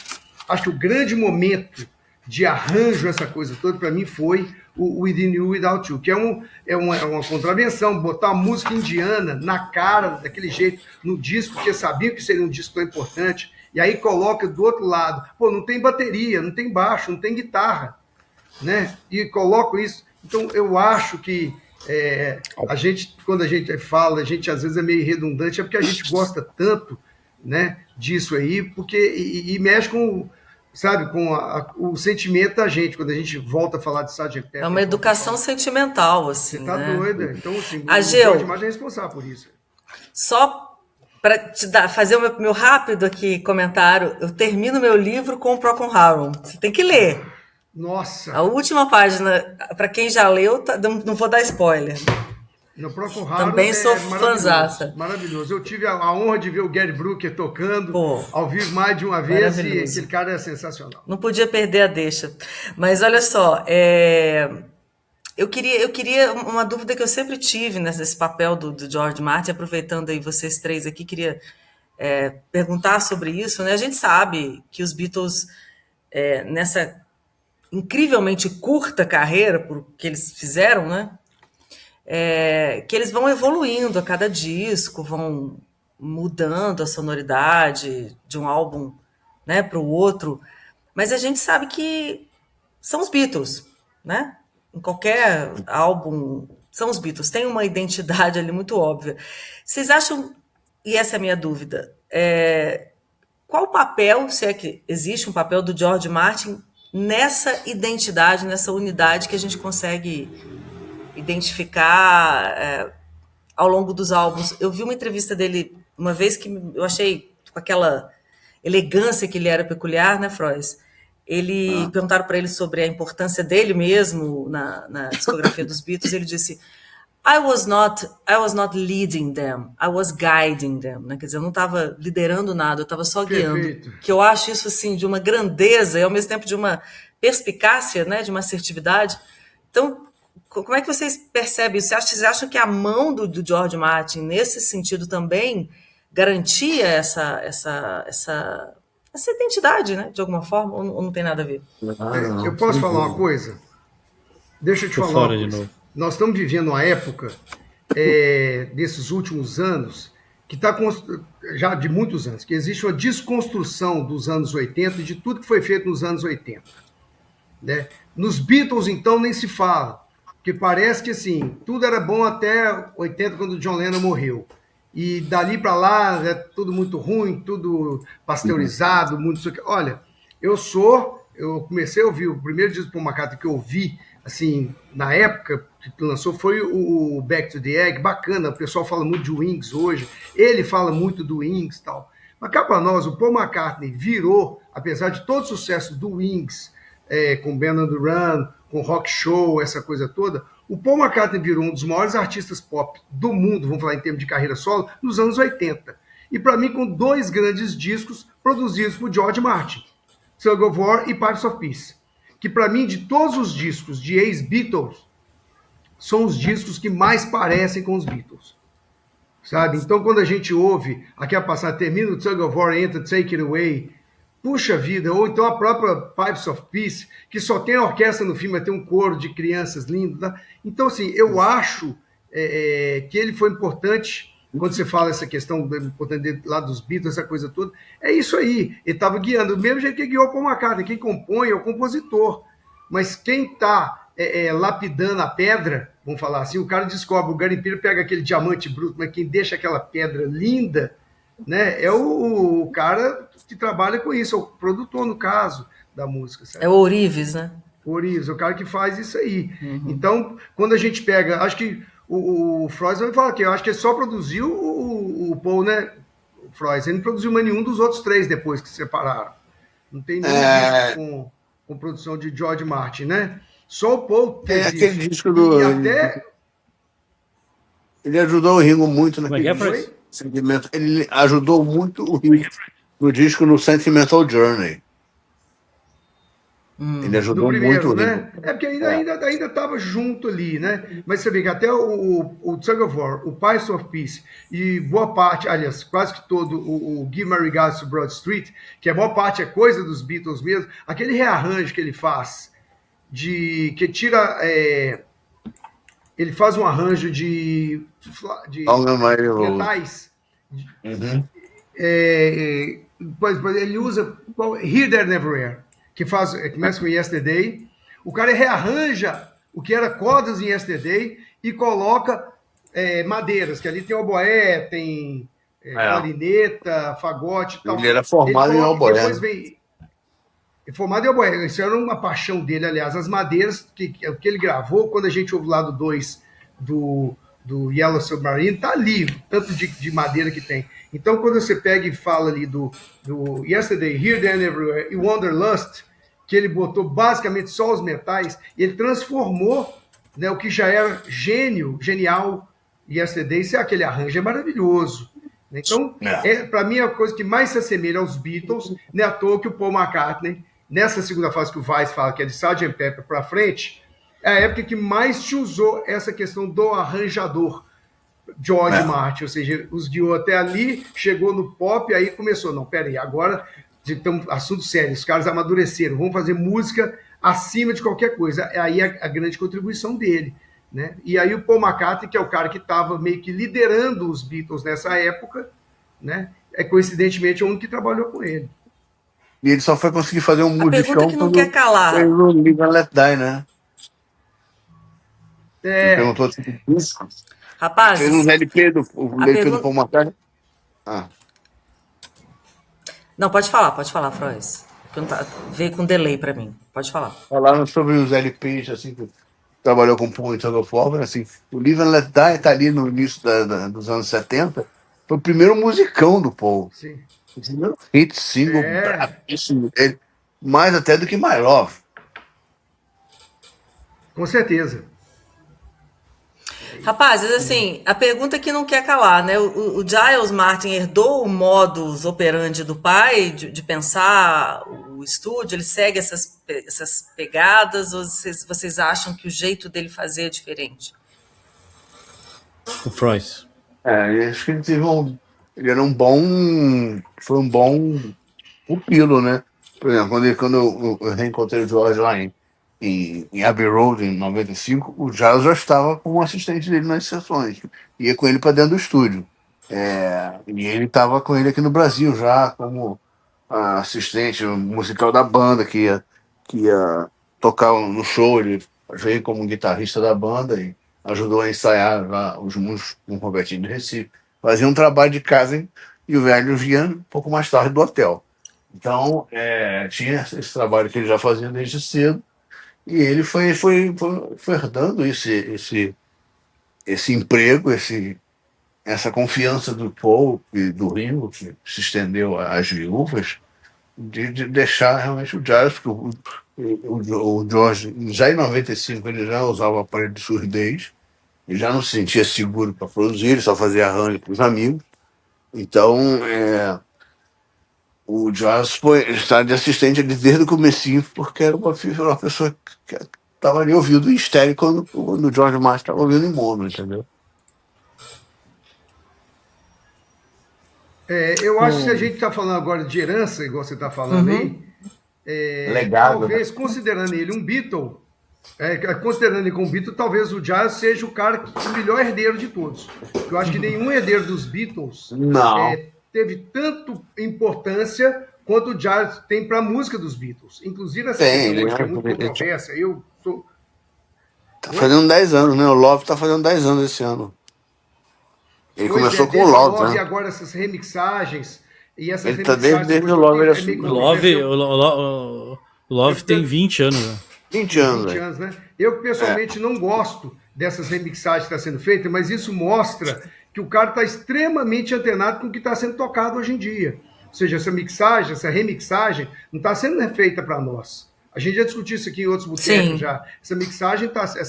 acho que o grande momento de arranjo, essa coisa toda, para mim foi o Within You, Without You, que é uma contravenção, botar a música indiana na cara, daquele jeito, no disco, porque sabia que seria um disco tão importante, e aí coloca do outro lado, não tem bateria, não tem baixo, não tem guitarra, né? E coloco isso. Então, eu acho que quando a gente fala, a gente às vezes é meio redundante, é porque a gente gosta tanto, né, disso aí, porque e mexe com... sabe, com o sentimento da gente, quando a gente volta a falar de Sgt. Pepper. É uma educação sentimental, assim. Você tá doida. Então, assim, Ageu, o George Martin é responsável por isso. Só para fazer o meu rápido aqui comentário, eu termino meu livro com o Procol Harum. Você tem que ler. Nossa! A última página, para quem já leu, não vou dar spoiler. No Procol Harum também sou fãzaça. Maravilhoso. Eu tive a honra de ver o Gary Brooker tocando ao vivo mais de uma vez e aquele cara é sensacional. Não podia perder a deixa. Mas olha só, eu queria uma dúvida que eu sempre tive nesse papel do George Martin, aproveitando aí vocês três aqui, queria perguntar sobre isso. Né? A gente sabe que os Beatles, nessa incrivelmente curta carreira, por que eles fizeram, né? Que eles vão evoluindo a cada disco, vão mudando a sonoridade de um álbum, né, para o outro, mas a gente sabe que são os Beatles, né? Em qualquer álbum são os Beatles, tem uma identidade ali muito óbvia. Vocês acham, e essa é a minha dúvida, qual o papel, se é que existe um papel do George Martin nessa identidade, nessa unidade que a gente consegue identificar ao longo dos álbuns? Eu vi uma entrevista dele uma vez que eu achei, com aquela elegância que ele era peculiar, né, Frois? Perguntaram para ele sobre a importância dele mesmo na discografia dos Beatles. Ele disse: I was not leading them, I was guiding them. Né? Quer dizer, eu não estava liderando nada, eu estava só guiando. Perfeito. Que eu acho isso assim de uma grandeza e ao mesmo tempo de uma perspicácia, né, de uma assertividade. Então, como é que vocês percebem isso? Vocês acham que a mão do George Martin, nesse sentido, também garantia essa identidade, né? De alguma forma, ou não tem nada a ver? Eu posso falar uma coisa? Deixa eu te falar uma coisa. De novo. Nós estamos vivendo uma época desses últimos anos, que está já de muitos anos, que existe uma desconstrução dos anos 80 e de tudo que foi feito nos anos 80. Né? Nos Beatles, então, nem se fala, porque parece que assim, tudo era bom até 80, quando o John Lennon morreu. E dali para lá é tudo muito ruim, tudo pasteurizado, muito... Olha, eu comecei a ouvir, o primeiro disco do Paul McCartney que eu ouvi, assim, na época que lançou, foi o Back to the Egg, bacana, o pessoal fala muito de Wings hoje, ele fala muito do Wings e tal. Mas cá para nós, o Paul McCartney virou, apesar de todo o sucesso do Wings, com Band on the Run, com Rock Show, essa coisa toda, o Paul McCartney virou um dos maiores artistas pop do mundo, vamos falar em termos de carreira solo, nos anos 80. E para mim, com 2 grandes discos produzidos por George Martin, Tug of War e Pipes of Peace. Que para mim, de todos os discos de ex-Beatles, são os discos que mais parecem com os Beatles. Sabe? Então, quando a gente ouve aquela passagem, termina o Tug of War, entra Take It Away, puxa vida, ou então a própria Pipes of Peace, que só tem a orquestra no filme, mas tem um coro de crianças lindo. Tá? Então, assim, eu acho que ele foi importante, quando você fala essa questão lá dos Beatles, essa coisa toda, é isso aí, ele estava guiando, do mesmo jeito que guiou o Paul McCartney, quem compõe é o compositor, mas quem está lapidando a pedra, vamos falar assim, o cara descobre, o garimpeiro pega aquele diamante bruto, mas quem deixa aquela pedra linda, né, é o cara que trabalha com isso, é o produtor, no caso, da música. Sabe? É o Ourives, né? O Ourives, o cara que faz isso aí. Uhum. Então, quando a gente pega, acho que o Frois vai falar que eu acho que ele só produziu o Paul, né, o Frois, ele não produziu mais nenhum dos outros 3 depois que se separaram. Não tem nenhum com produção de George Martin, né? Só o Paul teve aquele disco do... Ele ajudou o Ringo muito naquele segmento. Ele ajudou muito o Ringo no disco no Sentimental Journey. Ele ajudou primeiro, muito, né? Porque ainda estava junto ali, né? Mas você vê que até o Tug of War, o Pipes of Peace e boa parte, aliás, quase que todo o Give My Regards to Broad Street, que a maior parte é coisa dos Beatles mesmo, aquele rearranjo que ele faz, que tira... ele faz um arranjo de metais. Uhum. Ele usa Here, There, Neverwhere, que começa com Yesterday. O cara rearranja o que era cordas em Yesterday e coloca madeiras, que ali tem oboé, tem clarineta, fagote e tal. Ele era formado em oboé. Depois vem... Formado em oboé. Isso era uma paixão dele, aliás. As madeiras que ele gravou, quando a gente ouve o lado 2 do Yellow Submarine, tá ali, tanto de madeira que tem. Então, quando você pega e fala ali do Yesterday, Here, There, Everywhere e Wanderlust, que ele botou basicamente só os metais, e ele transformou, né, o que já era genial, Yesterday, isso é aquele arranjo, é maravilhoso. Então, para mim, a coisa que mais se assemelha aos Beatles, não é à toa que o Paul McCartney, nessa segunda fase que o Weiss fala, que é de Sgt. Pepper para frente, é a época que mais se usou essa questão do arranjador, George Martin, ou seja, os guiou até ali, chegou no pop, aí começou, não, peraí, agora tem um assunto sério, os caras amadureceram, vamos fazer música acima de qualquer coisa. Aí a grande contribuição dele. Né? E aí o Paul McCartney, que é o cara que estava meio que liderando os Beatles nessa época, né? É coincidentemente o único que trabalhou com ele. E ele só foi conseguir fazer um A pergunta musicão que não quer quando calar. fez o Live and Let Die, né? Ele perguntou assim, fez um Rapazes, LP a LP do pergunta... Paul McCartney. Ah, Não, pode falar, Frois. Veio com delay para mim. Pode falar. falaram sobre os LPs, assim, que trabalhou com Paul e Tug of War, assim, o Live and Let Die tá ali no início dos anos 70, foi o primeiro musicão do Paul. Sim. O primeiro hit single bravíssimo dele, mais até do que My Love. Com certeza. Rapazes, assim, a pergunta que não quer calar, né? O Giles Martin herdou o modus operandi do pai de pensar o estúdio, ele segue essas pegadas, ou vocês acham que o jeito dele fazer é diferente? O Frois. Eu acho que ele era foi um bom pupilo, né? Por exemplo, quando eu reencontrei o George lá em Abbey Road, em 95, o Giles já estava com um assistente dele nas sessões. Ia com ele para dentro do estúdio. E ele estava com ele aqui no Brasil já, como assistente musical da banda, que ia tocar no show. Ele veio como guitarrista da banda e ajudou a ensaiar lá os músicos com o Robertinho de Recife. Fazia um trabalho de casa e o velho vinha um pouco mais tarde do hotel. Então, tinha esse trabalho que ele já fazia desde cedo, e ele foi herdando esse emprego, essa confiança do Paul e do Ringo, que se estendeu às viúvas, de deixar realmente o Giles, porque o George, já em 95, ele já usava aparelho de surdez, ele já não se sentia seguro para produzir, ele só fazia arranjo para os amigos. Então, o Giles está de assistente ali desde o comecinho, porque era uma pessoa que estava ali ouvindo em estéreo quando o George Martin estava ouvindo em mono, entendeu? Eu acho que se a gente está falando agora de herança, igual você está falando aí, Legado, talvez, considerando ele um Beatle, considerando ele como Beatle, talvez o Giles seja o melhor herdeiro de todos. Eu acho que nenhum herdeiro dos Beatles Não. teve tanto importância quanto o Giles tem para a música dos Beatles. Inclusive, essa Tem, questão hoje que é né? muito controvérsia. Eu sou. Tá fazendo 10 anos, né? O Love tá fazendo 10 anos esse ano. Ele começou com o desde Love, Love, e né? agora essas remixagens. E essas Ele tá remixagens. desde o Love, ele O assumiu. Love, o Love tem 20 anos. Né? 20 anos, 20 velho. anos, né? Eu, pessoalmente, não gosto dessas remixagens que estão sendo feitas, mas isso mostra que o cara está extremamente antenado com o que está sendo tocado hoje em dia. Ou seja, essa mixagem, essa remixagem, não está sendo feita para nós. A gente já discutiu isso aqui em outros botecos já. Essa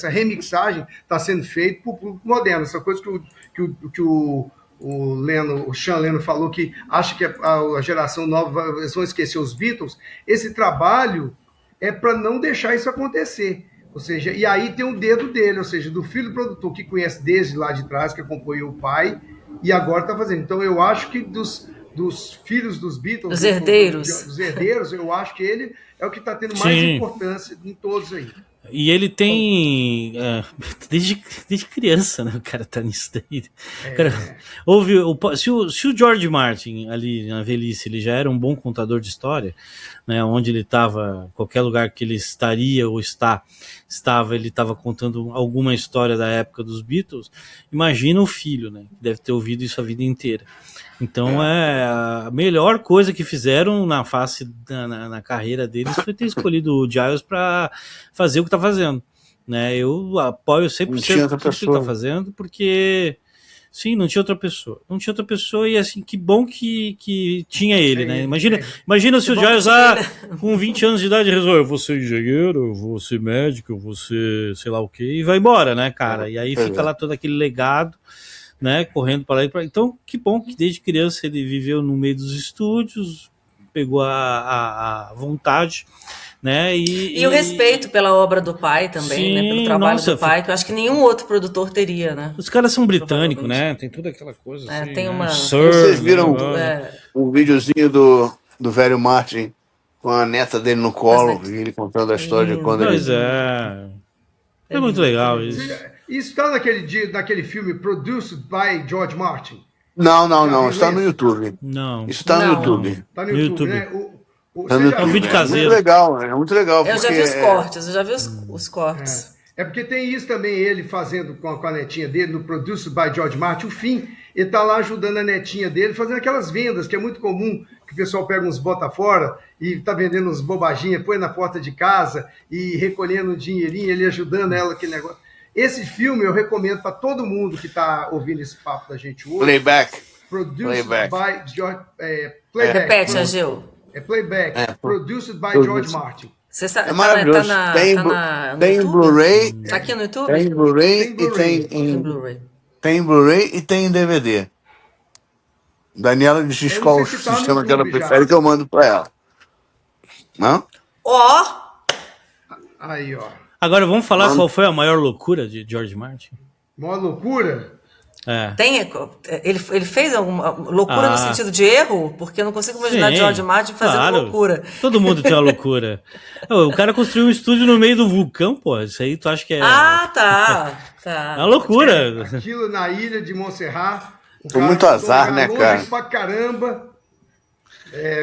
remixagem está sendo feita por público moderno. Essa coisa que o Sean Lennon falou, que acha que a geração nova eles vão esquecer os Beatles. Esse trabalho é para não deixar isso acontecer. Ou seja, e aí tem o dedo dele, ou seja, do filho do produtor que conhece desde lá de trás, que acompanhou o pai, e agora está fazendo. Então eu acho que dos filhos dos Beatles, Os herdeiros. Dos herdeiros, eu acho que ele é o que está tendo mais importância em todos aí. E ele tem. Desde criança, né? O cara tá nisso daí. Cara, se o George Martin, ali na velhice, ele já era um bom contador de história, né? Onde ele estava, qualquer lugar que ele estaria ou estava, ele estava contando alguma história da época dos Beatles. Imagina o filho, né? Que deve ter ouvido isso a vida inteira. Então a melhor coisa que fizeram na carreira deles foi ter escolhido o Giles para fazer o que está fazendo, né? Eu apoio 100% o que ele está fazendo, porque sim, não tinha outra pessoa e assim, que bom que tinha ele, né? Imagina se o Giles com 20 anos de idade resolve, eu vou ser engenheiro, eu vou ser médico, eu vou ser sei lá o que, e vai embora, né, cara? E aí fica lá todo aquele legado, né, correndo para lá e para. Então, que bom que desde criança ele viveu no meio dos estúdios, pegou a vontade, né, e o respeito pela obra do pai também, sim, né, pelo trabalho do pai, que eu acho que nenhum outro produtor teria, né? Os caras são britânicos, né? Tem toda aquela coisa assim, tem uma... Vocês viram um videozinho do velho Martin com a neta dele no As colo, net- e ele contando a É história de lindo, quando é ele. Pois lindo. é. É É muito lindo, é legal lindo. isso. Isso está naquele filme Produced by George Martin. Não, não, Já não. viram Está no isso? YouTube. Não, Isso está no Não. YouTube. Tá no no YouTube, YouTube. né? Está no Você já É um viu vídeo YouTube. É isso, muito né? caseiro. legal, é muito legal, Eu já porque vi os cortes, eu já vi os É. cortes. É porque tem isso também, ele fazendo com a netinha dele, no Produced by George Martin, o fim, ele tá lá ajudando a netinha dele, fazendo aquelas vendas, que é muito comum, que o pessoal pega uns bota fora e tá vendendo uns bobaginhas, põe na porta de casa e recolhendo um dinheirinho, ele ajudando ela, aquele negócio. Esse filme eu recomendo para todo mundo que tá ouvindo esse papo da gente hoje. playback. Produced Playback. by George... Playback. Repete, Ageu. É Playback. É, Produced by George produce. Martin. Você É tá maravilhoso. no Tem YouTube? Blu-ray, Tá aqui no tem YouTube? Blu-ray Tem e Blu-ray. Tem Blu-ray. tem Blu-ray e tem DVD. Daniela diz Eu não qual sei o se tá no sistema que ela YouTube prefere já. que eu mando para ela. Não? Ó! Aí, ó. Agora vamos falar Mano. qual foi a maior loucura de George Martin? Mó loucura. É. Ele fez alguma loucura no Ah. sentido de erro? Porque eu não consigo imaginar Sim, George Martin fazendo claro. loucura. Todo mundo tem uma loucura. O cara construiu um estúdio no meio do vulcão, pô. Isso aí tu acha que é. Ah, tá. É uma loucura. Aquilo na ilha de Montserrat. O Foi muito botou azar, um né, longe cara? pra caramba.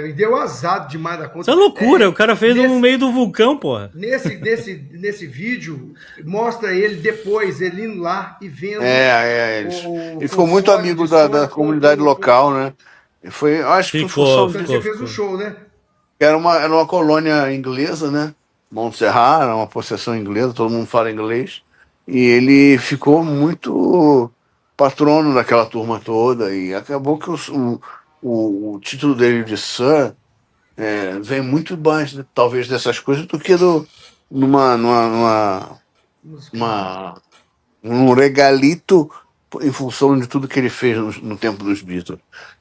Me deu azar demais da conta. Isso é loucura. O cara fez nesse, no meio do vulcão, pô. Nesse vídeo, mostra ele depois, ele indo lá e vendo. Ele ficou muito console amigo de da som comunidade com- local, né? E foi, eu acho que foi Ficou, só Tanto ficou. que fez um show, né? era uma colônia inglesa, né? Montserrat, era uma possessão inglesa, todo mundo fala inglês. E ele ficou muito patrono daquela turma toda. E acabou que o título dele de Sir vem muito mais, talvez, dessas coisas do que num regalito em função de tudo que ele fez no tempo dos Beatles.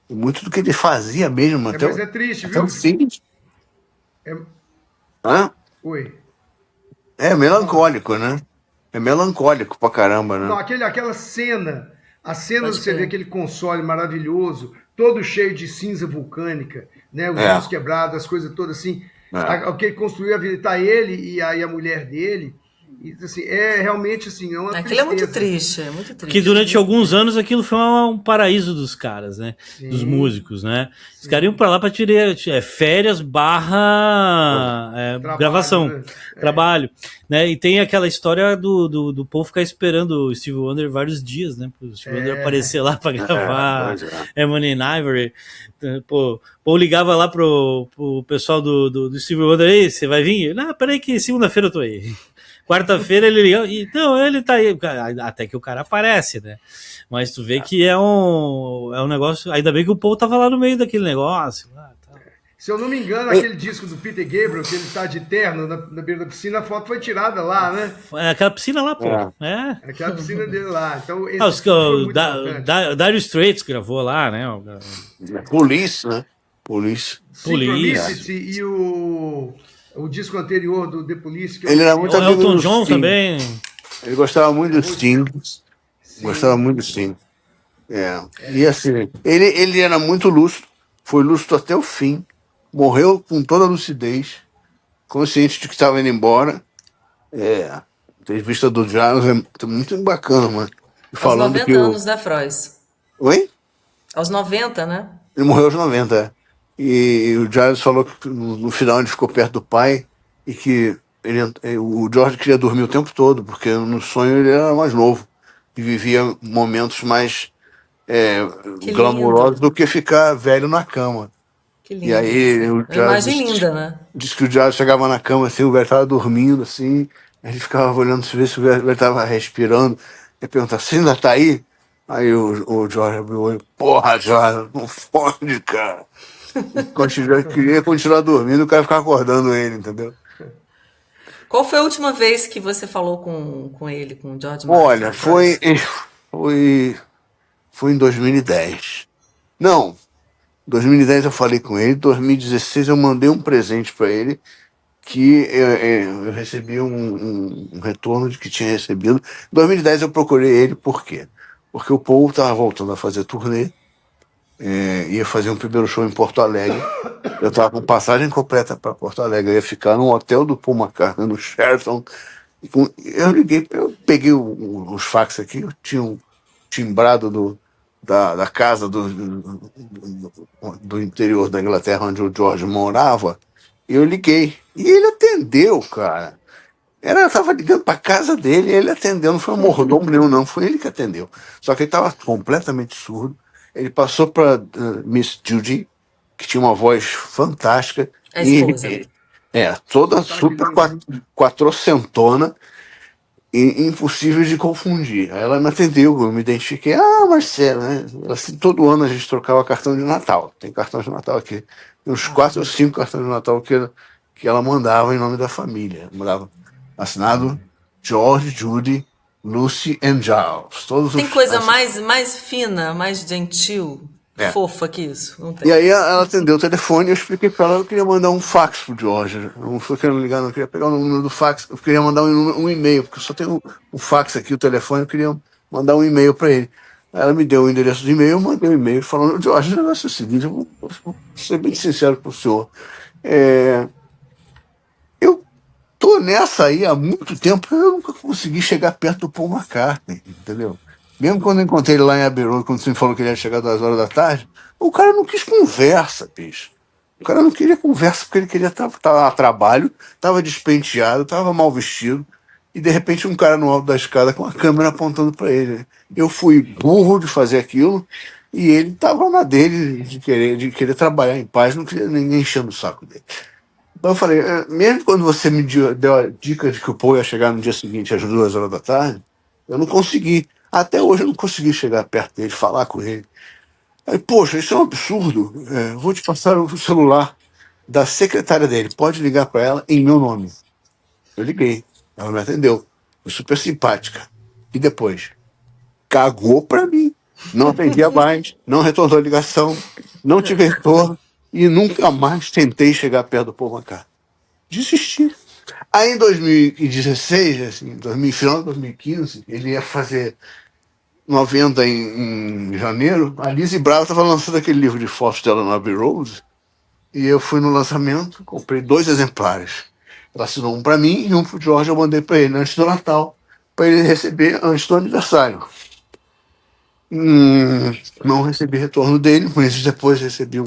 E muito do que ele fazia mesmo, até Mas é triste, até viu? o fim. É- Hã? Oi. É melancólico, né? É melancólico pra caramba, Não, né? aquela cena, a cena Pode você vê crer. aquele console maravilhoso, todo cheio de cinza vulcânica, né? Os É. fios quebrados, as coisas todas assim. É. O que ele construiu, a vida, tá ele e a mulher dele. E, assim, realmente assim, é uma Aquilo é muito tristeza. triste, é muito triste. Porque durante alguns anos aquilo foi um paraíso dos caras, né? Dos músicos, né? Os caras iam pra lá pra tirar férias barra Trabalho, gravação, né? trabalho, né? E tem aquela história do povo ficar esperando o Steve Wonder vários dias, né? Pro Steve Wonder aparecer lá pra gravar pois é. Money in Ivory. Pô, ou ligava lá pro pessoal do Steve Wonder, aí, você vai vir? Não, peraí que segunda-feira eu tô aí. Quarta-feira ele liga, então ele tá aí, até que o cara aparece, né? Mas tu vê que é um negócio, ainda bem que o Paul tava lá no meio daquele negócio. Tá. Se eu não me engano, aquele disco do Peter Gabriel, que ele tá de terno na beira da piscina, a foto foi tirada lá, né? É aquela piscina lá, pô. É. Aquela piscina dele lá. Então, esse Os, foi muito importante. Dire Straits gravou lá, né? Police, né? Police. Synchronicity e o disco anterior do The Police. Que Ele era muito O amigo Elton do John Sting. também. Ele gostava muito do Sting. Sim. Gostava muito do Sting. E assim, ele era muito lúcido, foi lúcido até o fim, morreu com toda a lucidez, consciente de que estava indo embora. A entrevista do Giles é muito bacana, mano. Aos Falando 90 que anos, né, Frois? Oi? Aos 90, né? Ele morreu aos 90, E o Giles falou que no final ele ficou perto do pai e que o George queria dormir o tempo todo, porque no sonho ele era mais novo e vivia momentos mais Que glamurosos lindo. do que ficar velho na cama. Que lindo. E aí o Uma imagem Giles linda, né? disse que o Giles chegava na cama assim, o velho estava dormindo assim, a gente ficava olhando se ver se o velho estava respirando, e perguntava, você ainda tá aí? Aí o George abriu o olho, porra, George, não fode, cara. Queria continuar dormindo, o cara ficava acordando ele, entendeu? Qual foi a última vez que você falou com ele, com o George Martin? Olha, foi em 2010. Não, 2010 eu falei com ele, 2016 eu mandei um presente para ele, que eu recebi um retorno de que tinha recebido. Em 2010 eu procurei ele, por quê? Porque o Paul estava voltando a fazer turnê, ia fazer um primeiro show em Porto Alegre. Eu estava com passagem completa para Porto Alegre. Eu ia ficar no hotel do Paul McCartney, no Sheraton. Eu liguei, eu peguei os fax aqui, eu tinha um timbrado da casa do interior da Inglaterra, onde o George morava, e eu liguei. E ele atendeu, cara. Eu tava ligando pra casa dele e ele atendeu. Não foi um mordomo nenhum, não. Foi ele que atendeu. Só que ele tava completamente surdo. Ele passou pra Miss Judy, que tinha uma voz fantástica. A esposa. Toda super quatrocentona e impossível de confundir. Aí ela me atendeu, eu me identifiquei. Ah, Marcelo, né? Assim, todo ano a gente trocava cartão de Natal. Tem cartão de Natal aqui. Tem uns 4 ou 5 cartões de Natal que ela mandava em nome da família. Mandava assinado George, Judy, Lucy and Giles. Tem coisa mais fina, mais gentil, fofa que isso? Não tem. E aí ela atendeu o telefone e eu expliquei pra ela que eu queria mandar um fax pro George. Não foi querendo ligar, não. Eu queria pegar o número do fax. Eu queria mandar um e-mail, porque eu só tenho o fax aqui, o telefone. Eu queria mandar um e-mail pra ele. Aí ela me deu o endereço do e-mail, eu mandei um e-mail falando: George, o negócio é o seguinte, eu vou ser bem sincero pro senhor. Eu tô nessa aí há muito tempo, eu nunca consegui chegar perto do Paul McCartney, entendeu? Mesmo quando eu encontrei ele lá em Abbey Road, quando você me falou que ele ia chegar 2 horas da tarde, o cara não quis conversa, bicho. O cara não queria conversa porque ele queria estar a trabalho, estava despenteado, estava mal vestido, e de repente um cara no alto da escada com a câmera apontando para ele. Eu fui burro de fazer aquilo, e ele estava na dele de querer trabalhar em paz, não queria ninguém enchendo o saco dele. Então eu falei, mesmo quando você me deu a dica de que o Paul ia chegar no dia seguinte às 2 horas da tarde, eu não consegui. Até hoje eu não consegui chegar perto dele, falar com ele. Aí, poxa, isso é um absurdo. Vou te passar o celular da secretária dele. Pode ligar para ela em meu nome. Eu liguei. Ela me atendeu. Foi super simpática. E depois? Cagou para mim. Não atendia mais, não retornou a ligação, não tive retorno e nunca mais tentei chegar perto do Paul McCartney. Desisti. Aí em 2016, assim, final de 2015, ele ia fazer 90 em janeiro. A Lizzie Bravo estava lançando aquele livro de fotos dela no Abbey Road. E eu fui no lançamento, comprei 2 exemplares. Ela assinou um para mim e um para o George. Eu mandei para ele antes do Natal, para ele receber antes do aniversário. Não recebi retorno dele, meses depois recebi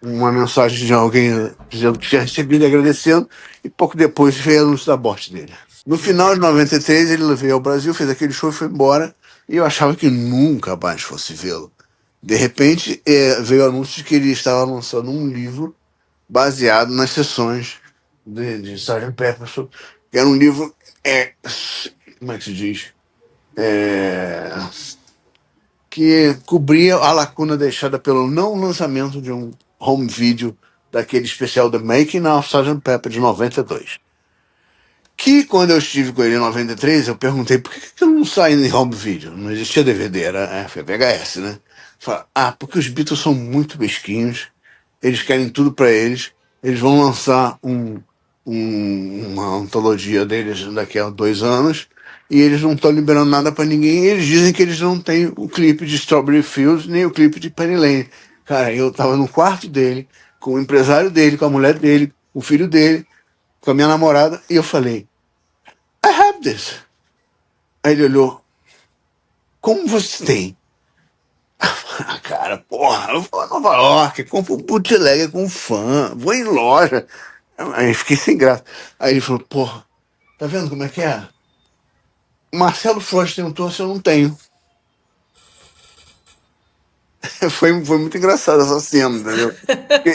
uma mensagem de alguém dizendo que tinha recebido e agradecendo, e pouco depois veio o anúncio da morte dele. No final de 93, ele veio ao Brasil, fez aquele show e foi embora, e eu achava que nunca mais fosse vê-lo. De repente, veio o anúncio de que ele estava lançando um livro baseado nas sessões de Sgt. Pepper, que era um livro, como é que se diz? Que cobria a lacuna deixada pelo não lançamento de um home video daquele especial The Making of Sgt. Pepper de 92. Que quando eu estive com ele em 93, eu perguntei por que não sai em home video? Não existia DVD, foi VHS, né? Fala, porque os Beatles são muito mesquinhos, eles querem tudo para eles vão lançar uma antologia deles daqui a 2 anos, e eles não estão liberando nada para ninguém, e eles dizem que eles não têm o clipe de Strawberry Fields, nem o clipe de Penny Lane. Cara, eu tava no quarto dele, com o empresário dele, com a mulher dele, o filho dele, com a minha namorada, e eu falei, I have this. Aí ele olhou, como você tem? Cara, porra, eu vou a Nova York, compro um bootleg com fã, vou em loja. Aí eu fiquei sem graça. Aí ele falou, porra, tá vendo como é que é? Marcelo Flores tem um torso, eu não tenho. Foi muito engraçado essa cena, entendeu?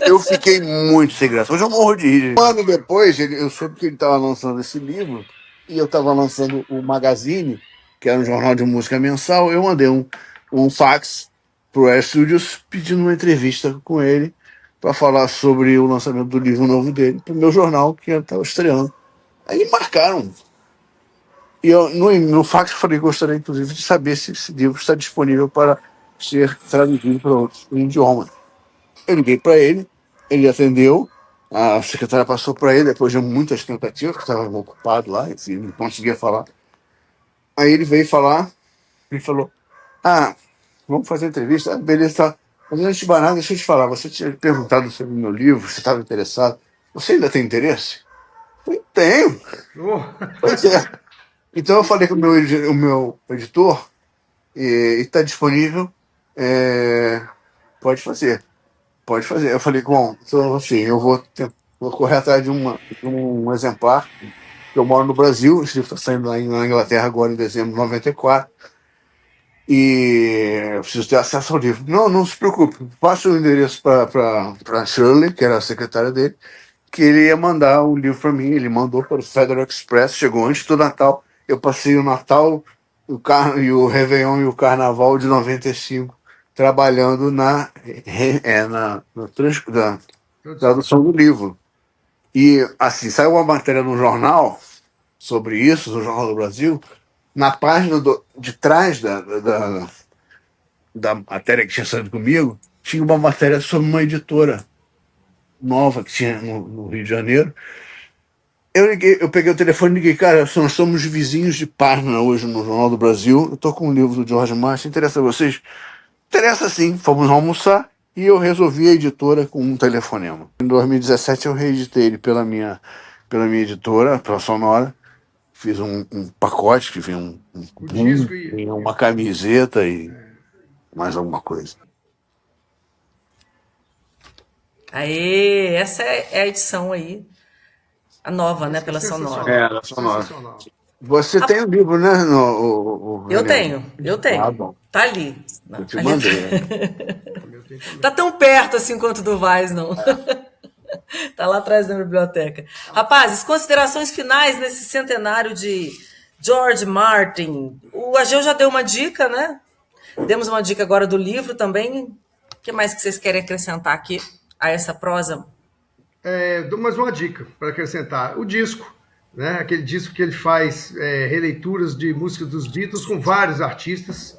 Eu fiquei muito sem graça. Hoje eu morro de rir. Um ano depois, eu soube que ele estava lançando esse livro, e eu estava lançando o Magazine, que era um jornal de música mensal. Eu mandei um fax pro Air Studios pedindo uma entrevista com ele para falar sobre o lançamento do livro novo dele, pro meu jornal, que estava estreando. Aí me marcaram. E eu, no fax, eu falei que gostaria, inclusive, de saber se esse livro está disponível para ser traduzido para outros idiomas. Eu liguei para ele atendeu, a secretária passou para ele, depois de muitas tentativas, que estava ocupado lá, enfim, não conseguia falar. Aí ele veio falar, ele falou, vamos fazer entrevista, beleza, tá. Mas antes de mais nada, deixa eu te falar. Você tinha perguntado sobre o meu livro, você estava interessado. Você ainda tem interesse? Eu tenho. Oh. Pois é. Então eu falei com o meu editor e está disponível. Pode fazer. Pode fazer. Eu falei, bom, então, assim, vou correr atrás de um exemplar. Eu moro no Brasil, esse livro está saindo lá na Inglaterra agora em dezembro de 94. E eu preciso ter acesso ao livro. Não, não se preocupe. Passe o endereço para Shirley, que era a secretária dele, que ele ia mandar o livro para mim. Ele mandou para o Federal Express, chegou antes do Natal. Eu passei o Natal, e o Réveillon e o Carnaval de 95 trabalhando na tradução do livro. E assim, saiu uma matéria no jornal sobre isso, no Jornal do Brasil, na página de trás da matéria que tinha saído comigo, tinha uma matéria sobre uma editora nova que tinha no Rio de Janeiro. Eu peguei o telefone e liguei, cara, nós somos vizinhos de página hoje no Jornal do Brasil, eu tô com um livro do George Martin, interessa a vocês? Interessa sim, fomos almoçar e eu resolvi a editora com um telefonema. Em 2017 eu reeditei ele pela minha editora, pela Sonora, fiz um pacote que vinha um disco e uma camiseta e mais alguma coisa. Aê, essa é a edição aí, a nova, né, pela Sonora. Da Sonora. Você tem o livro, né? Eu tenho. Ah, bom. Tá ali. Eu te mandei. Tá tão perto assim quanto do Vaz, não. Tá lá atrás da biblioteca. Rapazes, considerações finais nesse centenário de George Martin. O Ageu já deu uma dica, né? Demos uma dica agora do livro também. O que mais que vocês querem acrescentar aqui a essa prosa? Dou mais uma dica para acrescentar. O disco, né? Aquele disco que ele faz releituras de músicas dos Beatles com vários artistas,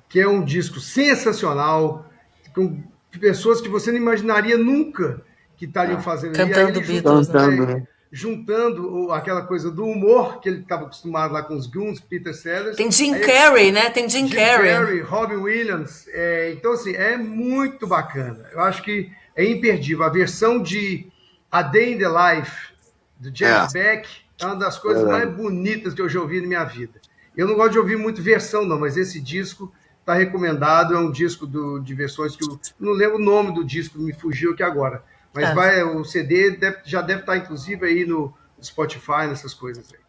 que é um disco sensacional, com pessoas que você não imaginaria nunca que estariam fazendo. Cantando Beatles, né? Juntando aquela coisa do humor que ele estava acostumado lá com os Goons, Peter Sellers. Tem Jim Carrey, né? Tem Jim Carrey, Robin Williams. Então, assim, é muito bacana. Eu acho que é imperdível. A versão de A Day in the Life, do Jeff Beck, é uma das coisas mais bonitas que eu já ouvi na minha vida. Eu não gosto de ouvir muito versão, não, mas esse disco está recomendado. É um disco de versões que eu não lembro o nome do disco, me fugiu aqui agora. Mas o CD já deve estar, inclusive, aí no Spotify, nessas coisas aí.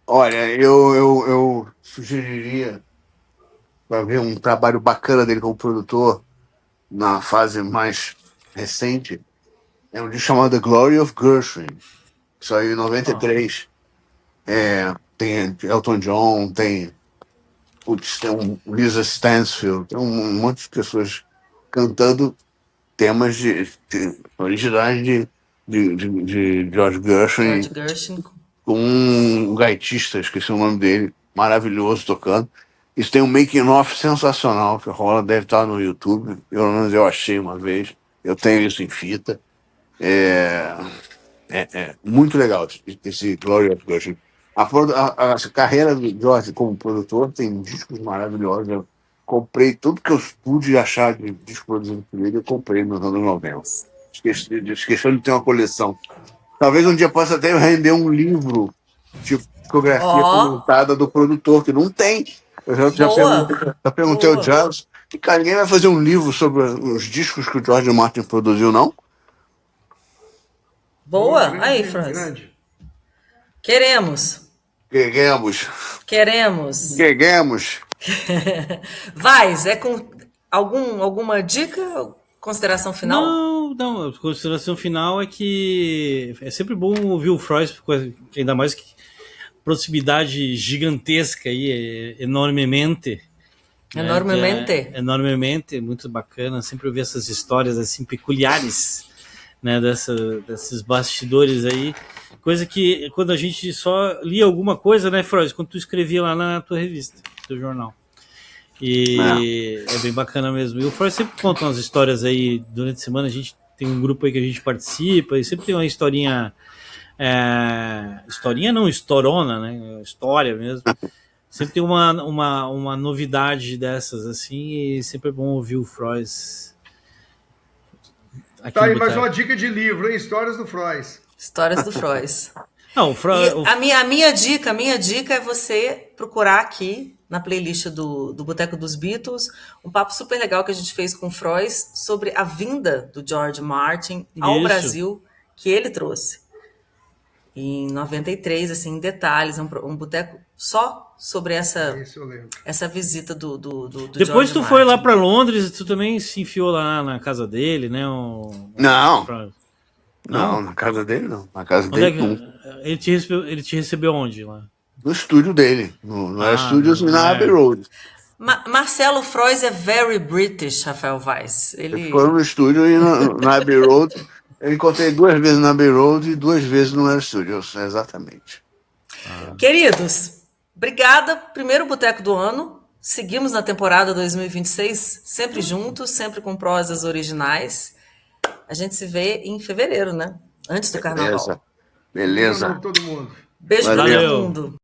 Olha, eu sugeriria para ver um trabalho bacana dele como produtor na fase mais recente. É um disco chamado The Glory of Gershwin, que saiu em 93. Tem Elton John, tem Lisa Stansfield, tem um monte de pessoas cantando temas originais de George Gershwin, com um gaitista, esqueci o nome dele, maravilhoso tocando. Isso tem um making-of sensacional que rola, deve estar no YouTube, pelo menos eu achei uma vez, eu tenho isso em fita. Muito legal esse Glory of Gershwin. A carreira do George como produtor tem discos maravilhosos. Eu comprei tudo que eu pude achar de disco produzido por ele, eu comprei nos anos 90. Esqueci de ter uma coleção. Talvez um dia possa até render um livro de discografia comentada do produtor, que não tem. Eu já perguntei ao Giles, e cara, ninguém vai fazer um livro sobre os discos que o George Martin produziu, não? Boa! Aí, Franz. Queremos. Vaz, com alguma dica? Consideração final? Não. A consideração final é que é sempre bom ouvir o Frois, ainda mais que proximidade gigantesca aí, enormemente. Enormemente, muito bacana. Sempre ouvir essas histórias assim peculiares, né, desses bastidores aí. Coisa que quando a gente só lia alguma coisa, né, Frois, quando tu escrevia lá na tua revista, no teu jornal. E é bem bacana mesmo. E o Frois sempre conta umas histórias aí durante a semana. A gente tem um grupo aí que a gente participa e sempre tem uma historinha. Historinha não, historona, né? História mesmo. Sempre tem uma novidade dessas, assim, e sempre é bom ouvir o Frois aqui Tá no aí mais Boteco. uma dica de livro, hein? Histórias do Frois. Histórias do Frois. Não, E a minha dica é você procurar aqui na playlist do Boteco dos Beatles um papo super legal que a gente fez com o Frois sobre a vinda do George Martin ao Isso. Brasil, que ele trouxe. Em 93, assim, em detalhes, um boteco só sobre Isso eu lembro. essa visita do Depois George tu foi lá Martin. pra Londres, tu também se enfiou lá na casa dele, né? Não. Não? Não, na casa dele não. Na casa Onde é dele que não. ele te recebeu onde lá? No estúdio dele. No Era Ah, Studios na Abbey Road. Marcelo Frois é very British, Rafael Weiss. Eles foram no estúdio e na Abbey Road. Eu encontrei 2 vezes na Abbey Road e 2 vezes no Era Studios, exatamente. Queridos, obrigada. Primeiro Boteco do ano. Seguimos na temporada 2026, sempre juntos, sempre com prosas originais. A gente se vê em fevereiro, né? Antes do carnaval. Beleza. Ano novo todo mundo. Beijo pra Valeu. todo mundo.